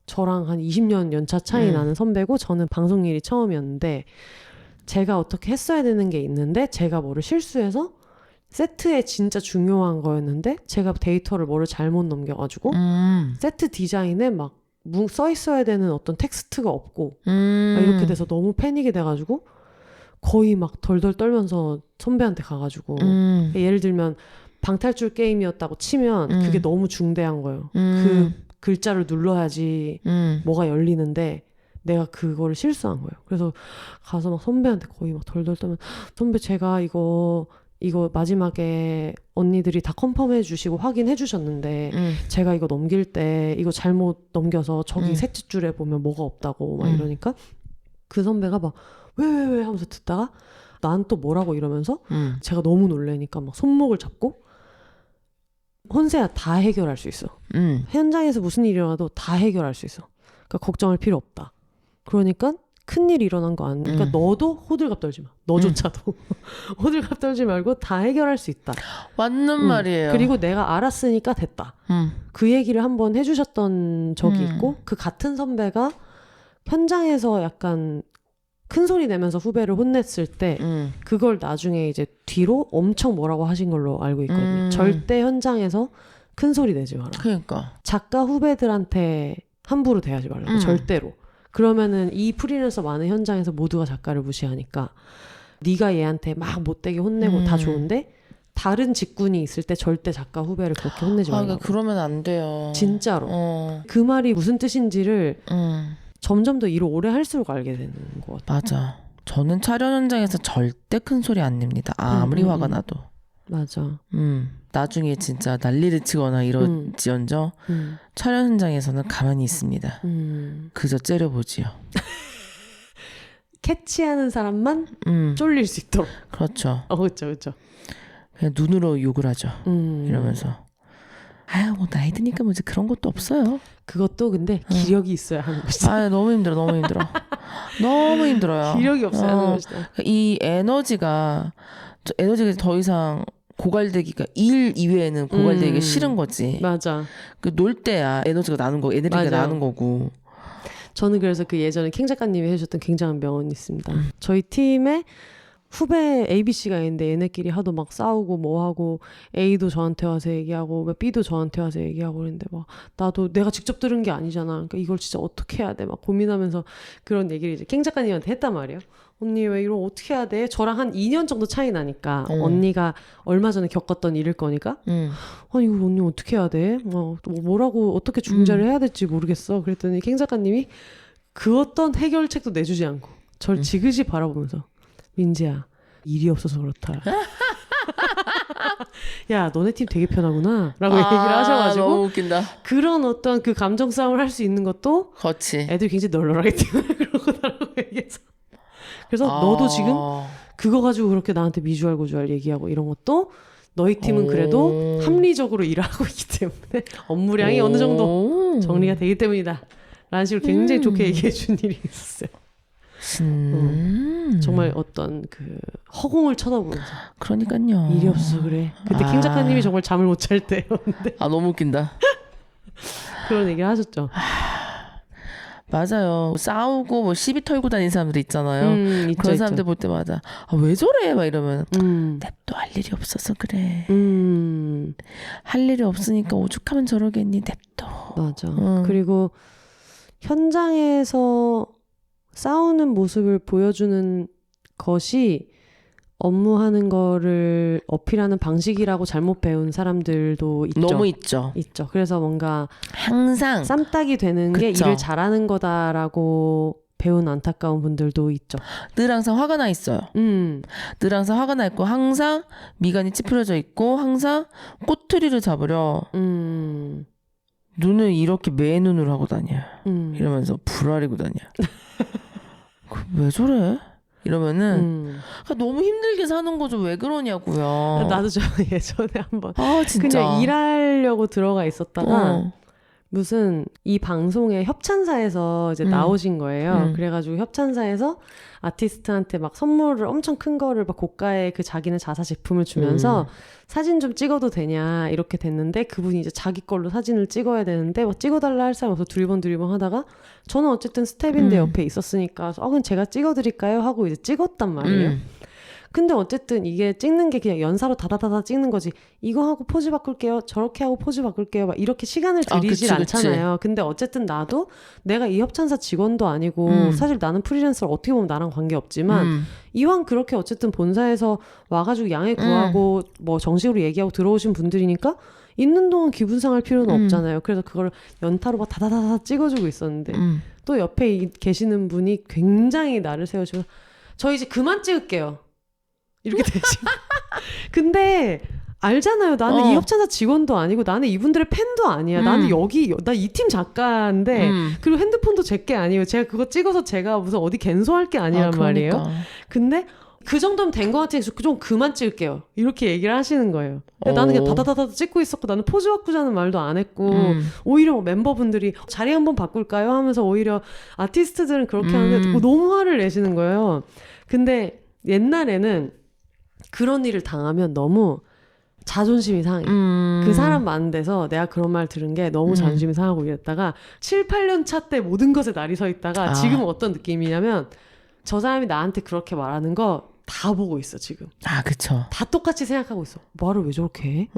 저랑 한 20년 연차 차이 나는 선배고 저는 방송 일이 처음이었는데 제가 어떻게 했어야 되는 게 있는데 제가 뭐를 실수해서 세트에 진짜 중요한 거였는데 제가 데이터를 뭐를 잘못 넘겨가지고 세트 디자인에 막 써 있어야 되는 어떤 텍스트가 없고 이렇게 돼서 너무 패닉이 돼가지고 거의 막 덜덜 떨면서 선배한테 가가지고 예를 들면 방탈출 게임이었다고 치면 그게 너무 중대한 거예요. 그 글자를 눌러야지 뭐가 열리는데 내가 그거를 실수한 거예요. 그래서 가서 막 선배한테 거의 막 덜덜 떨면 선배 제가 이거 마지막에 언니들이 다 컨펌해 주시고 확인해 주셨는데 제가 이거 넘길 때 이거 잘못 넘겨서 저기 셋째 줄에 보면 뭐가 없다고 막 이러니까 그 선배가 막 왜 하면서 듣다가 난 또 뭐라고 이러면서 제가 너무 놀래니까 막 손목을 잡고 혼세야 다 해결할 수 있어. 현장에서 무슨 일이 일어나도 다 해결할 수 있어. 그러니까 걱정할 필요 없다. 그러니까 큰일이 일어난 거 아니니까 너도 호들갑 떨지 마. 너조차도 호들갑 떨지 말고 다 해결할 수 있다. 맞는 말이에요. 그리고 내가 알았으니까 됐다. 그 얘기를 한번 해주셨던 적이 있고 그 같은 선배가 현장에서 약간 큰 소리 내면서 후배를 혼냈을 때 그걸 나중에 이제 뒤로 엄청 뭐라고 하신 걸로 알고 있거든요. 절대 현장에서 큰 소리 내지 마라. 그러니까 작가 후배들한테 함부로 대하지 말라고. 절대로. 그러면은 이 프리랜서 많은 현장에서 모두가 작가를 무시하니까 네가 얘한테 막 못되게 혼내고 다 좋은데 다른 직군이 있을 때 절대 작가 후배를 그렇게 혼내지 말라고. 그러니까 그러면 안 돼요. 진짜로. 그 말이 무슨 뜻인지를 점점 더 일을 오래 할수록 알게 되는 것 같아요. 맞아. 저는 촬영 현장에서 절대 큰 소리 안 냅니다. 아무리 화가 나도. 맞아. 나중에 진짜 난리를 치거나 이러지언정 촬영 현장에서는 가만히 있습니다. 그저 째려보지요. 캐치하는 사람만 쫄릴 수 있도록. 그렇죠. 그렇죠, 그렇죠. 그냥 눈으로 욕을 하죠. 이러면서 아유 뭐 나이 드니까 뭐 이제 그런 것도 없어요. 그것도 근데 기력이 있어야 하는 것이다. 아 너무 힘들어, 너무 힘들어. 너무 힘들어요. 기력이 없어야 하는 것이다. 이 에너지가 더 이상 고갈되기가 일 이외에는 고갈되기가 싫은 거지. 맞아. 그 놀 때야 에너지가 나는 거, 에너지가 맞아. 나는 거고. 저는 그래서 그 예전에 캥 작가님이 해주셨던 굉장한 명언이 있습니다. 저희 팀에 후배 ABC가 있는데 얘네끼리 하도 막 싸우고 뭐 하고 A도 저한테 와서 얘기하고 B도 저한테 와서 얘기하고 그랬는데 막 나도 내가 직접 들은 게 아니잖아. 그러니까 이걸 진짜 어떻게 해야 돼? 막 고민하면서 그런 얘기를 이제 캥 작가님한테 했단 말이에요. 언니 왜 이런 어떻게 해야 돼? 저랑 한 2년 정도 차이 나니까 언니가 얼마 전에 겪었던 일일 거니까 아니 이거 언니 어떻게 해야 돼? 뭐라고 어떻게 중재를 해야 될지 모르겠어. 그랬더니 캥 작가님이 그 어떤 해결책도 내주지 않고 저를 지그시 바라보면서 민지야 일이 없어서 그렇다. 야 너네 팀 되게 편하구나 라고 얘기를 하셔가지고 너무 웃긴다. 그런 어떤 그 감정 싸움을 할 수 있는 것도 그렇지. 애들이 굉장히 널널하기 때문에 그러고나라고 얘기해서 그래서 너도 지금 그거 가지고 그렇게 나한테 미주알 고주알 얘기하고 이런 것도 너희 팀은 그래도 합리적으로 일을 하고 있기 때문에 업무량이 어느 정도 정리가 되기 때문이다 라는 식으로 굉장히 좋게 얘기해 준 일이 있었어요. 정말 어떤 그 허공을 쳐다보면서 그러니까요. 일이 없어 그래. 그때 킹 작가님이 정말 잠을 못 잘 때였는데 너무 웃긴다. 그런 얘기를 하셨죠. 맞아요. 싸우고 뭐 시비 털고 다니는 사람들 있잖아요. 있죠, 그런 사람들 볼 때마다 왜 저래? 막 이러면 냅둬 할 일이 없어서 그래. 할 일이 없으니까 오죽하면 저러겠니? 냅둬. 맞아. 그리고 현장에서 싸우는 모습을 보여주는 것이 업무하는 거를 어필하는 방식이라고 잘못 배운 사람들도 있죠. 너무 있죠. 있죠. 그래서 뭔가 항상 쌈딱이 되는 게 그쵸. 일을 잘하는 거다라고 배운 안타까운 분들도 있죠. 늘 항상 화가 나 있어요. 늘 항상 화가 나 있고 항상 미간이 찌푸려져 있고 항상 꼬투리를 잡으려 눈을 이렇게 매 눈으로 하고 다녀요. 이러면서 불알이고 다녀요. 왜 저래? 이러면은 너무 힘들게 사는 거죠. 왜 그러냐고요. 나도 저 예전에 한번 진짜 그냥 일하려고 들어가 있었다가 무슨 이 방송에 협찬사에서 이제 나오신 거예요. 그래가지고 협찬사에서 아티스트한테 막 선물을 엄청 큰 거를 막 고가의 그 자기는 자사 제품을 주면서 사진 좀 찍어도 되냐 이렇게 됐는데 그분이 이제 자기 걸로 사진을 찍어야 되는데 막 찍어달라 할 사람 없어 두리번 하다가 저는 어쨌든 스텝인데 옆에 있었으니까 그럼 제가 찍어드릴까요? 하고 이제 찍었단 말이에요. 근데 어쨌든 이게 찍는 게 그냥 연사로 다다다다 찍는 거지. 이거 하고 포즈 바꿀게요. 저렇게 하고 포즈 바꿀게요. 막 이렇게 시간을 들이질 않잖아요. 근데 어쨌든 나도 내가 이 협찬사 직원도 아니고 사실 나는 프리랜서를 어떻게 보면 나랑 관계없지만 이왕 그렇게 어쨌든 본사에서 와가지고 양해 구하고 뭐 정식으로 얘기하고 들어오신 분들이니까 있는 동안 기분 상할 필요는 없잖아요. 그래서 그걸 연타로 막 다다다다 찍어주고 있었는데 또 옆에 계시는 분이 굉장히 나를 세워주고 저 이제 그만 찍을게요. 이렇게 되지. 근데 알잖아요. 나는 이 협찬사 직원도 아니고 나는 이분들의 팬도 아니야. 나는 나 이 팀 작가인데 그리고 핸드폰도 제게 아니에요. 제가 그거 찍어서 제가 무슨 어디 갠소할 게 아니란 말이에요. 근데 그 정도면 된 것 같으니까 좀 그만 찍을게요. 이렇게 얘기를 하시는 거예요. 나는 그냥 다다다다 찍고 있었고 나는 포즈 바꾸자는 말도 안 했고 오히려 뭐 멤버분들이 자리 한번 바꿀까요? 하면서 오히려 아티스트들은 그렇게 하는데 너무 화를 내시는 거예요. 근데 옛날에는 그런 일을 당하면 너무 자존심이 상해. 그 사람 많은 데서 내가 그런 말 들은 게 너무 자존심이 상하고 이랬다가 7, 8년 차 때 모든 것에 날이 서 있다가 지금은 어떤 느낌이냐면 저 사람이 나한테 그렇게 말하는 거 다 보고 있어 지금. 그쵸. 다 똑같이 생각하고 있어. 말을 왜 저렇게 해?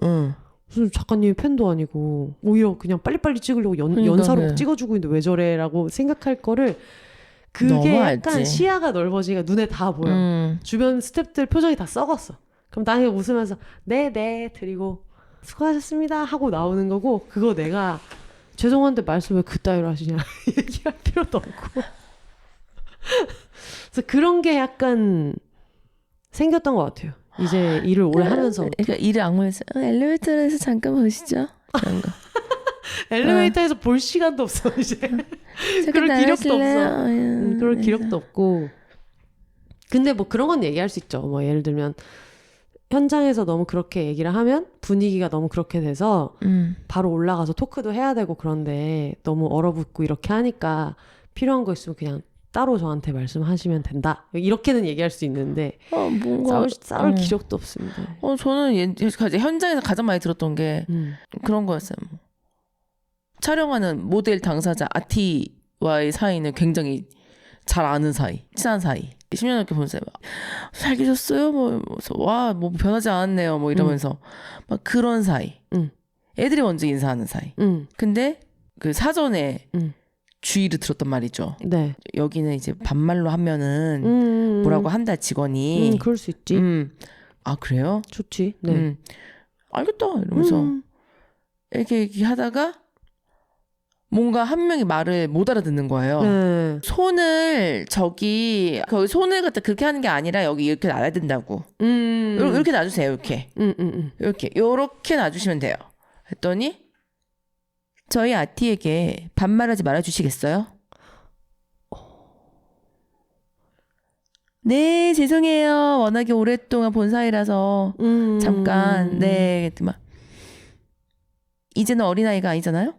무슨 작가님이 팬도 아니고 오히려 그냥 빨리빨리 찍으려고 연사로 그래. 찍어주고 있는데 왜 저래? 라고 생각할 거를 그게 약간 알지. 시야가 넓어지니까 눈에 다 보여. 주변 스태프들 표정이 다 썩었어. 그럼 나는 웃으면서 네네 드리고 수고하셨습니다 하고 나오는 거고 그거 내가 죄송한데 말씀 왜 그따위로 하시냐 얘기할 필요도 없고 그래서 그런 게 약간 생겼던 것 같아요. 이제 일을 오래 하면서. 그러니까 일을 악물면서 엘리베이터에서 잠깐 보시죠. 이런 거. 엘리베이터에서 볼 시간도 없어 이제. 그럴 기력도 없어. 그럴 기력도 없고. 근데 뭐 그런 건 얘기할 수 있죠. 뭐 예를 들면 현장에서 너무 그렇게 얘기를 하면 분위기가 너무 그렇게 돼서 바로 올라가서 토크도 해야 되고 그런데 너무 얼어붙고 이렇게 하니까 필요한 거 있으면 그냥 따로 저한테 말씀하시면 된다. 이렇게는 얘기할 수 있는데 뭔가 싸울 기력도 없습니다. 저는 현장에서 가장 많이 들었던 게 그런 거였어요. 촬영하는 모델 당사자 아티와의 사이는 굉장히 잘 아는 사이, 친한 사이. 10년 넘게 보면서 잘 계셨어요? 뭐 변하지 않았네요. 뭐 이러면서 막 그런 사이. 애들이 먼저 인사하는 사이. 근데 그 사전에 주의를 들었단 말이죠. 네. 여기는 이제 반말로 하면은 뭐라고 한다 직원이. 그럴 수 있지. 그래요? 좋지. 네. 알겠다 이러면서 이렇게 얘기하다가 뭔가 한 명이 말을 못 알아듣는 거예요. 네. 손을 거기 손을 갖다 그렇게 하는 게 아니라 여기 이렇게 놔야 된다고. 이렇게 놔주세요. 이렇게. 이렇게 놔주시면 돼요. 했더니 저희 아티에게 반말하지 말아주시겠어요? 네, 죄송해요. 워낙에 오랫동안 본 사이라서 잠깐. 네, 막 이제는 어린아이가 아니잖아요?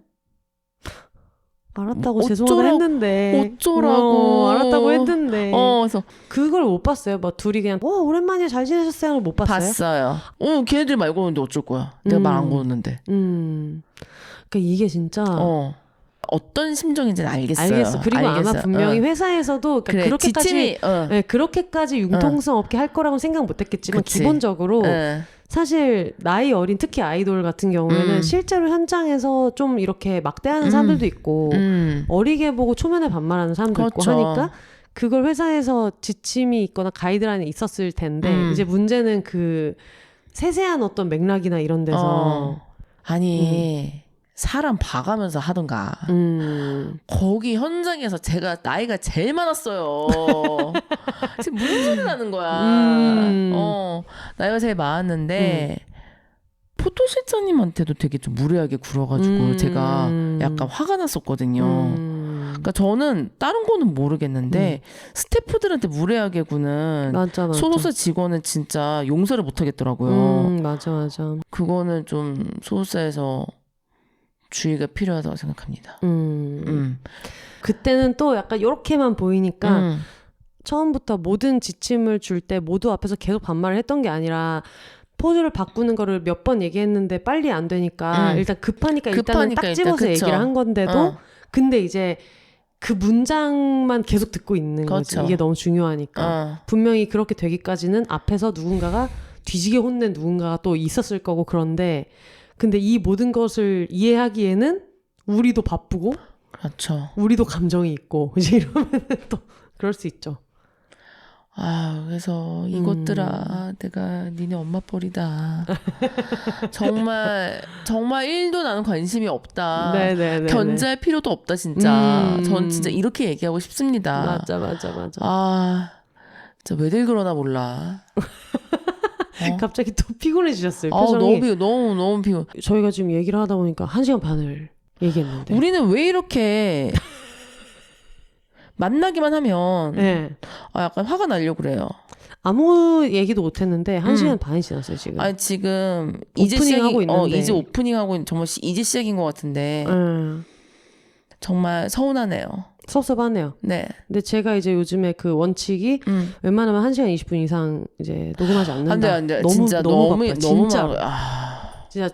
알았다고 죄송하다 했는데 어쩌라고 알았다고 했는데 그래서 그걸 못 봤어요. 막 둘이 그냥 오랜만이야 잘 지내셨어요? 못 봤어요? 봤어요. 걔네들 말고 오는데 어쩔 거야. 내가 말 안 거는데. 그러니까 이게 진짜 어떤 심정인지는 알겠어. 그리고 아마 분명히 회사에서도 그러니까 그렇게까지 융통성 없게 할 거라고 생각 못했겠지만 기본적으로 사실 나이 어린 특히 아이돌 같은 경우에는 실제로 현장에서 좀 이렇게 막대하는 사람들도 있고 어리게 보고 초면에 반말하는 사람도 있고 하니까 그걸 회사에서 지침이 있거나 가이드라인이 있었을 텐데 이제 문제는 그 세세한 어떤 맥락이나 이런 데서 사람 봐가면서 하던가. 거기 현장에서 제가 나이가 제일 많았어요. 지금 무슨 소리 나는 거야. 나이가 제일 많았는데 포토 실장님한테도 되게 좀 무례하게 굴어가지고 제가 약간 화가 났었거든요. 그러니까 저는 다른 거는 모르겠는데 스태프들한테 무례하게 구는 맞아. 소속사 직원은 진짜 용서를 못 하겠더라고요. 맞아. 그거는 좀 소속사에서 주의가 필요하다고 생각합니다. 그때는 또 약간 이렇게만 보이니까 처음부터 모든 지침을 줄 때 모두 앞에서 계속 반말을 했던 게 아니라 포즈를 바꾸는 거를 몇 번 얘기했는데 빨리 안 되니까 일단 급하니까 일단은 딱 집어서 일단, 얘기를 한 건데도 근데 이제 그 문장만 계속 듣고 있는 거지. 이게 너무 중요하니까. 분명히 그렇게 되기까지는 앞에서 누군가가 뒤지게 혼낸 누군가가 또 있었을 거고 그런데 근데 이 모든 것을 이해하기에는 우리도 바쁘고 그렇죠. 우리도 감정이 있고 이제 이러면 또 그럴 수 있죠. 그래서 이것들아 내가 니네 엄마 뻘이다. 정말 1도 나는 관심이 없다. 네네네. 견제할 필요도 없다 진짜. 전 진짜 이렇게 얘기하고 싶습니다. 맞아. 진짜 왜들 그러나 몰라. 갑자기 또 피곤해지셨어요. 표정이. 너무 피곤. 저희가 지금 얘기를 하다 보니까 1시간 반을 얘기했는데 우리는 왜 이렇게 만나기만 하면 네. 약간 화가 나려고 그래요. 아무 얘기도 못했는데 1시간 반이 지났어요 지금. 아니 지금 오프닝하고 있는데. 이제 오프닝하고 정말 이제 시작인 것 같은데 정말 서운하네요. 섭섭하네요. 네. 근데 제가 이제 요즘에 그 원칙이 웬만하면 1시간 20분 이상 이제 녹음하지 않는다. 안 돼. 진짜 너무 바빠요. 진짜.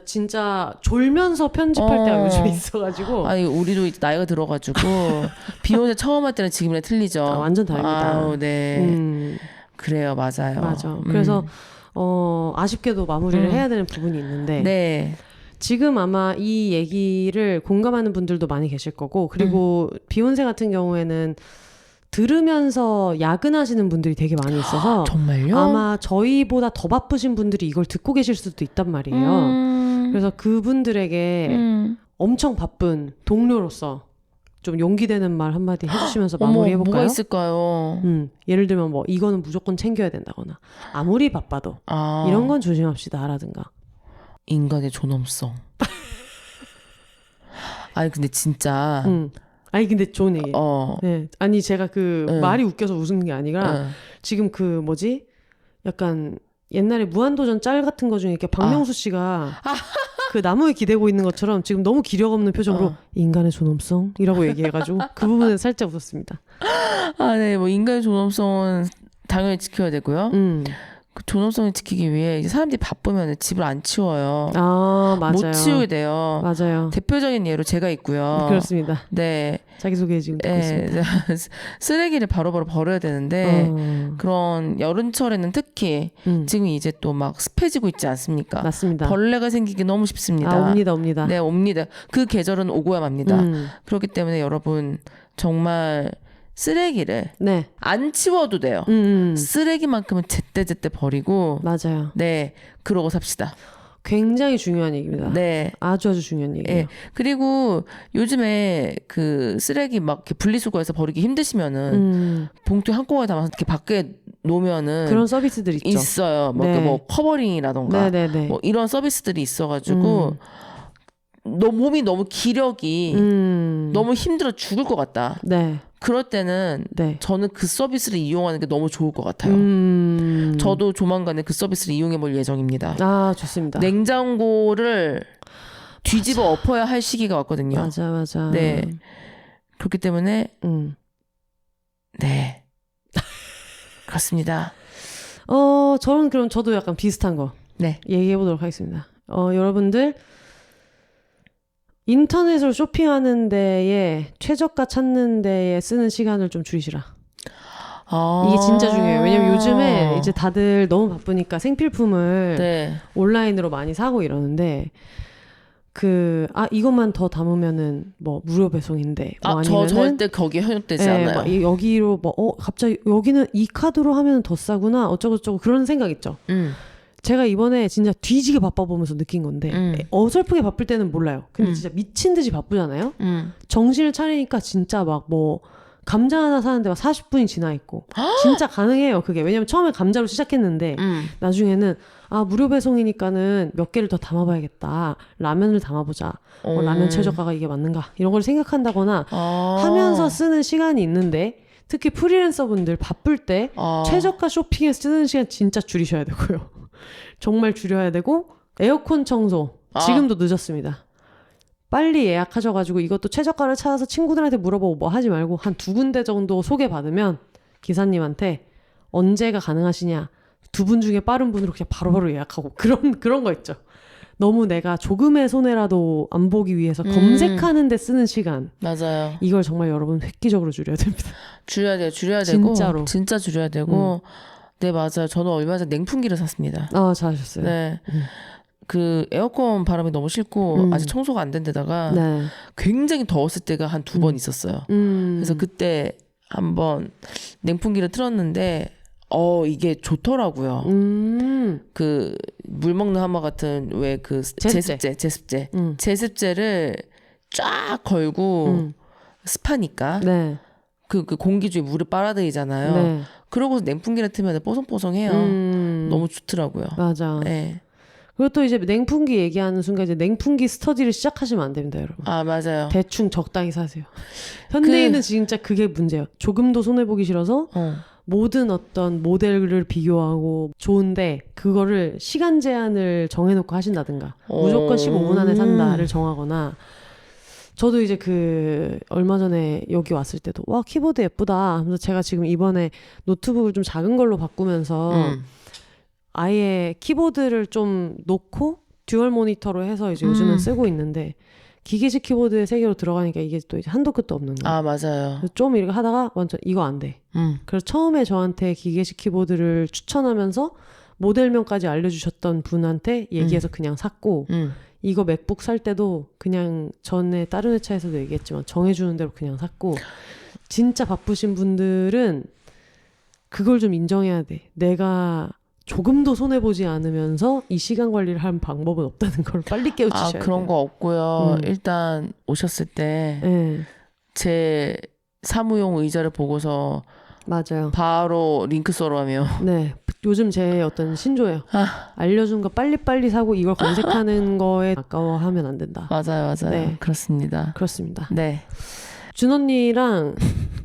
진짜 졸면서 편집할 때가 요즘에 있어가지고. 아니 우리도 이제 나이가 들어가지고 비욘세 처음 할 때는 지금이랑 틀리죠. 완전 다릅니다. 네. 그래요, 맞아요. 맞아. 그래서 아쉽게도 마무리를 해야 되는 부분이 있는데. 네. 지금 아마 이 얘기를 공감하는 분들도 많이 계실 거고, 그리고 비욘세 같은 경우에는 들으면서 야근하시는 분들이 되게 많이 있어서 정말요? 아마 저희보다 더 바쁘신 분들이 이걸 듣고 계실 수도 있단 말이에요. 그래서 그분들에게 엄청 바쁜 동료로서 좀 용기되는 말 한마디 해주시면서 마무리해볼까요? 뭐가 있을까요? 예를 들면 뭐 이거는 무조건 챙겨야 된다거나 아무리 바빠도 이런 건 조심합시다 라든가. 인간의 존엄성. 아니 근데 진짜 아니 근데 좋은 얘기예요. 네. 아니 제가 말이 웃겨서 웃은 게 아니라 지금 약간 옛날에 무한도전 짤 같은 거 중에 이렇게 박명수 씨가 그 나무에 기대고 있는 것처럼 지금 너무 기력 없는 표정으로 인간의 존엄성이라고 얘기해가지고 그 부분에 살짝 웃었습니다. 네, 뭐 인간의 존엄성은 당연히 지켜야 되고요. 그 존엄성을 지키기 위해 이제 사람들이 바쁘면 집을 안 치워요. 맞아요. 못 치우게 돼요. 맞아요. 대표적인 예로 제가 있고요. 그렇습니다. 네. 자기소개 지금 듣고 있습니다. 쓰레기를 바로바로 버려야 되는데 그런 여름철에는 특히 지금 이제 또 막 습해지고 있지 않습니까? 맞습니다. 벌레가 생기기 너무 쉽습니다. 옵니다. 네, 옵니다. 그 계절은 오고야 맙니다. 그렇기 때문에 여러분 정말 쓰레기를 안 치워도 돼요. 쓰레기만큼은 제때제때 버리고 맞아요. 네, 그러고 삽시다. 굉장히 중요한 얘기입니다. 네, 아주 중요한 얘기예요. 네. 그리고 요즘에 그 쓰레기 막 이렇게 분리수거해서 버리기 힘드시면은 봉투에 한꺼번에 담아서 이렇게 밖에 놓으면은 그런 서비스들이 있어요. 뭐 커버링이라던가 뭐 이런 서비스들이 있어가지고. 몸이 너무 기력이 너무 힘들어 죽을 것 같다. 네. 그럴 때는 저는 그 서비스를 이용하는 게 너무 좋을 것 같아요. 저도 조만간에 그 서비스를 이용해 볼 예정입니다. 좋습니다. 냉장고를 뒤집어 엎어야 할 시기가 왔거든요. 맞아. 네. 그렇기 때문에 네. 그렇습니다. 저는 그럼 저도 약간 비슷한 거 얘기해 보도록 하겠습니다. 여러분들 인터넷으로 쇼핑하는 데에 최저가 찾는 데에 쓰는 시간을 좀 줄이시라. 이게 진짜 중요해요. 왜냐면 요즘에 이제 다들 너무 바쁘니까 생필품을 온라인으로 많이 사고 이러는데 이것만 더 담으면은 뭐 무료 배송인데 뭐 아니면은 절대 거기에 현혹되지 않아요. 여기로 갑자기 여기는 이 카드로 하면 더 싸구나 어쩌고저쩌고 그런 생각 있죠. 제가 이번에 진짜 뒤지게 바빠보면서 느낀 건데 어설프게 바쁠 때는 몰라요. 근데 진짜 미친 듯이 바쁘잖아요. 정신을 차리니까 진짜 막 감자 하나 사는데 막 40분이 지나 있고 진짜 가능해요 그게. 왜냐면 처음에 감자로 시작했는데 나중에는 무료 배송이니까는 몇 개를 더 담아봐야겠다. 라면을 담아보자. 라면 최저가가 이게 맞는가 이런 걸 생각한다거나 하면서 쓰는 시간이 있는데 특히 프리랜서분들 바쁠 때 최저가 쇼핑에 쓰는 시간 진짜 줄이셔야 되고요. 정말 줄여야 되고 에어컨 청소 지금도 늦었습니다. 빨리 예약하셔가지고 이것도 최저가를 찾아서 친구들한테 물어보고 뭐 하지 말고 한 2군데 정도 소개받으면 기사님한테 언제가 가능하시냐 2분 중에 빠른 분으로 그냥 바로바로 예약하고 그런 거 있죠. 너무 내가 조금의 손해라도 안 보기 위해서 검색하는 데 쓰는 시간. 맞아요. 이걸 정말 여러분 획기적으로 줄여야 됩니다. 줄여야 되고 진짜로. 진짜 줄여야 되고 네 맞아요. 저는 얼마 전에 냉풍기를 샀습니다. 잘하셨어요. 네. 그 에어컨 바람이 너무 싫고 아직 청소가 안 된 데다가 굉장히 더웠을 때가 한 2번 있었어요. 그래서 그때 한번 냉풍기를 틀었는데 이게 좋더라고요. 그 물 먹는 하마 같은 왜 그 제습제를 쫙 걸고 습하니까 그 공기 중에 물을 빨아들이잖아요. 그러고 냉풍기를 틀면 뽀송뽀송해요. 너무 좋더라고요. 맞아. 네. 그리고 또 이제 냉풍기 얘기하는 순간 이제 냉풍기 스터디를 시작하시면 안 됩니다, 여러분. 아, 맞아요. 대충 적당히 사세요. 현대인은 진짜 그게 문제예요. 조금도 손해보기 싫어서 모든 어떤 모델을 비교하고 좋은데 그거를 시간 제한을 정해놓고 하신다든가 무조건 15분 안에 산다를 정하거나 저도 이제 그 얼마 전에 여기 왔을 때도 와 키보드 예쁘다 하면서 제가 지금 이번에 노트북을 좀 작은 걸로 바꾸면서 아예 키보드를 좀 놓고 듀얼 모니터로 해서 이제 요즘은 쓰고 있는데 기계식 키보드의 세계로 들어가니까 이게 또 이제 한도 끝도 없는 거예요. 아, 맞아요. 좀 이렇게 하다가 완전 이거 안 돼. 그래서 처음에 저한테 기계식 키보드를 추천하면서 모델명까지 알려주셨던 분한테 얘기해서 그냥 샀고 이거 맥북 살 때도 그냥 전에 다른 회차에서도 얘기했지만 정해주는 대로 그냥 샀고 진짜 바쁘신 분들은 그걸 좀 인정해야 돼. 내가 조금도 손해보지 않으면서 이 시간 관리를 하는 방법은 없다는 걸 빨리 깨우치셔야 돼요. 그런 거 없고요. 일단 오셨을 때 제 사무용 의자를 보고서 맞아요. 바로 링크 썰어하며 네. 요즘 제 어떤 신조예요. 알려준 거 빨리빨리 사고 이걸 검색하는 거에 아까워하면 안 된다. 맞아요. 네. 그렇습니다. 그렇습니다. 네. 준 언니랑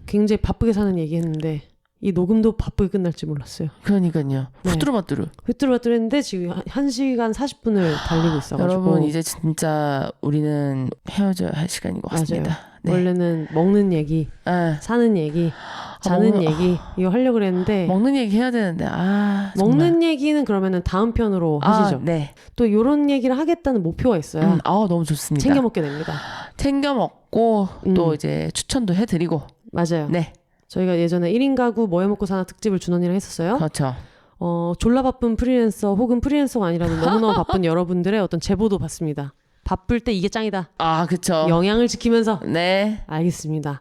굉장히 바쁘게 사는 얘기했는데 이 녹음도 바쁘게 끝날지 몰랐어요. 그러니까요. 네. 후뚜루마뚜루. 후뚜루마뚜루 했는데 지금 1시간 40분을 달리고 있어가지고 여러분 이제 진짜 우리는 헤어져야 할 시간인 것 같습니다. 네. 원래는 먹는 얘기, 사는 얘기, 자는 얘기 이거 하려고 그랬는데 먹는 얘기 해야 되는데 먹는 얘기는 그러면은 다음 편으로 하시죠. 네. 또 이런 얘기를 하겠다는 목표가 있어요. 너무 좋습니다. 챙겨 먹게 됩니다. 챙겨 먹고 또 이제 추천도 해드리고 맞아요. 네. 저희가 예전에 1인 가구 뭐 해먹고 사나 특집을 준 언니랑 했었어요. 그렇죠. 졸라 바쁜 프리랜서 혹은 프리랜서가 아니라도 너무너무 바쁜 여러분들의 어떤 제보도 받습니다. 바쁠 때 이게 짱이다. 그렇죠. 영양을 지키면서. 네. 알겠습니다.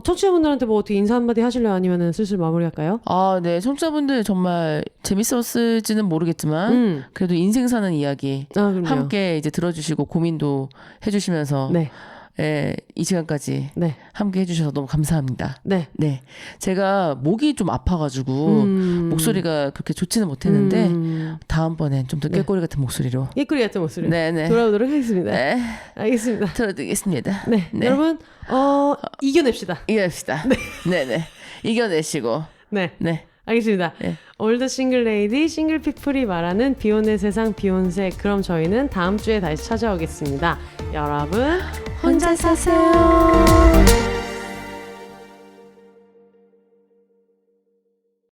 청취자분들한테 뭐 어떻게 인사 한마디 하실래요? 아니면은 슬슬 마무리할까요? 네. 청취자분들 정말 재밌었을지는 모르겠지만 그래도 인생 사는 이야기 함께 이제 들어주시고 고민도 해주시면서 네. 이 시간까지 네. 함께 해주셔서 너무 감사합니다. 네. 네. 제가 목이 좀 아파가지고 목소리가 그렇게 좋지는 못했는데 다음번엔 좀 더 꾀꼬리 같은 목소리로. 꾀꼬리 같은 목소리로. 네네. 돌아오도록 하겠습니다. 네. 알겠습니다. 들어드리겠습니다. 네. 네. 여러분, 이겨냅시다. 이겨냅시다. 네. 네네. 이겨내시고. 네. 네. 알겠습니다. 네. 올드 싱글 레이디 싱글 피플이 말하는 비혼의 세상 비혼세. 그럼 저희는 다음 주에 다시 찾아오겠습니다. 여러분 혼자 사세요.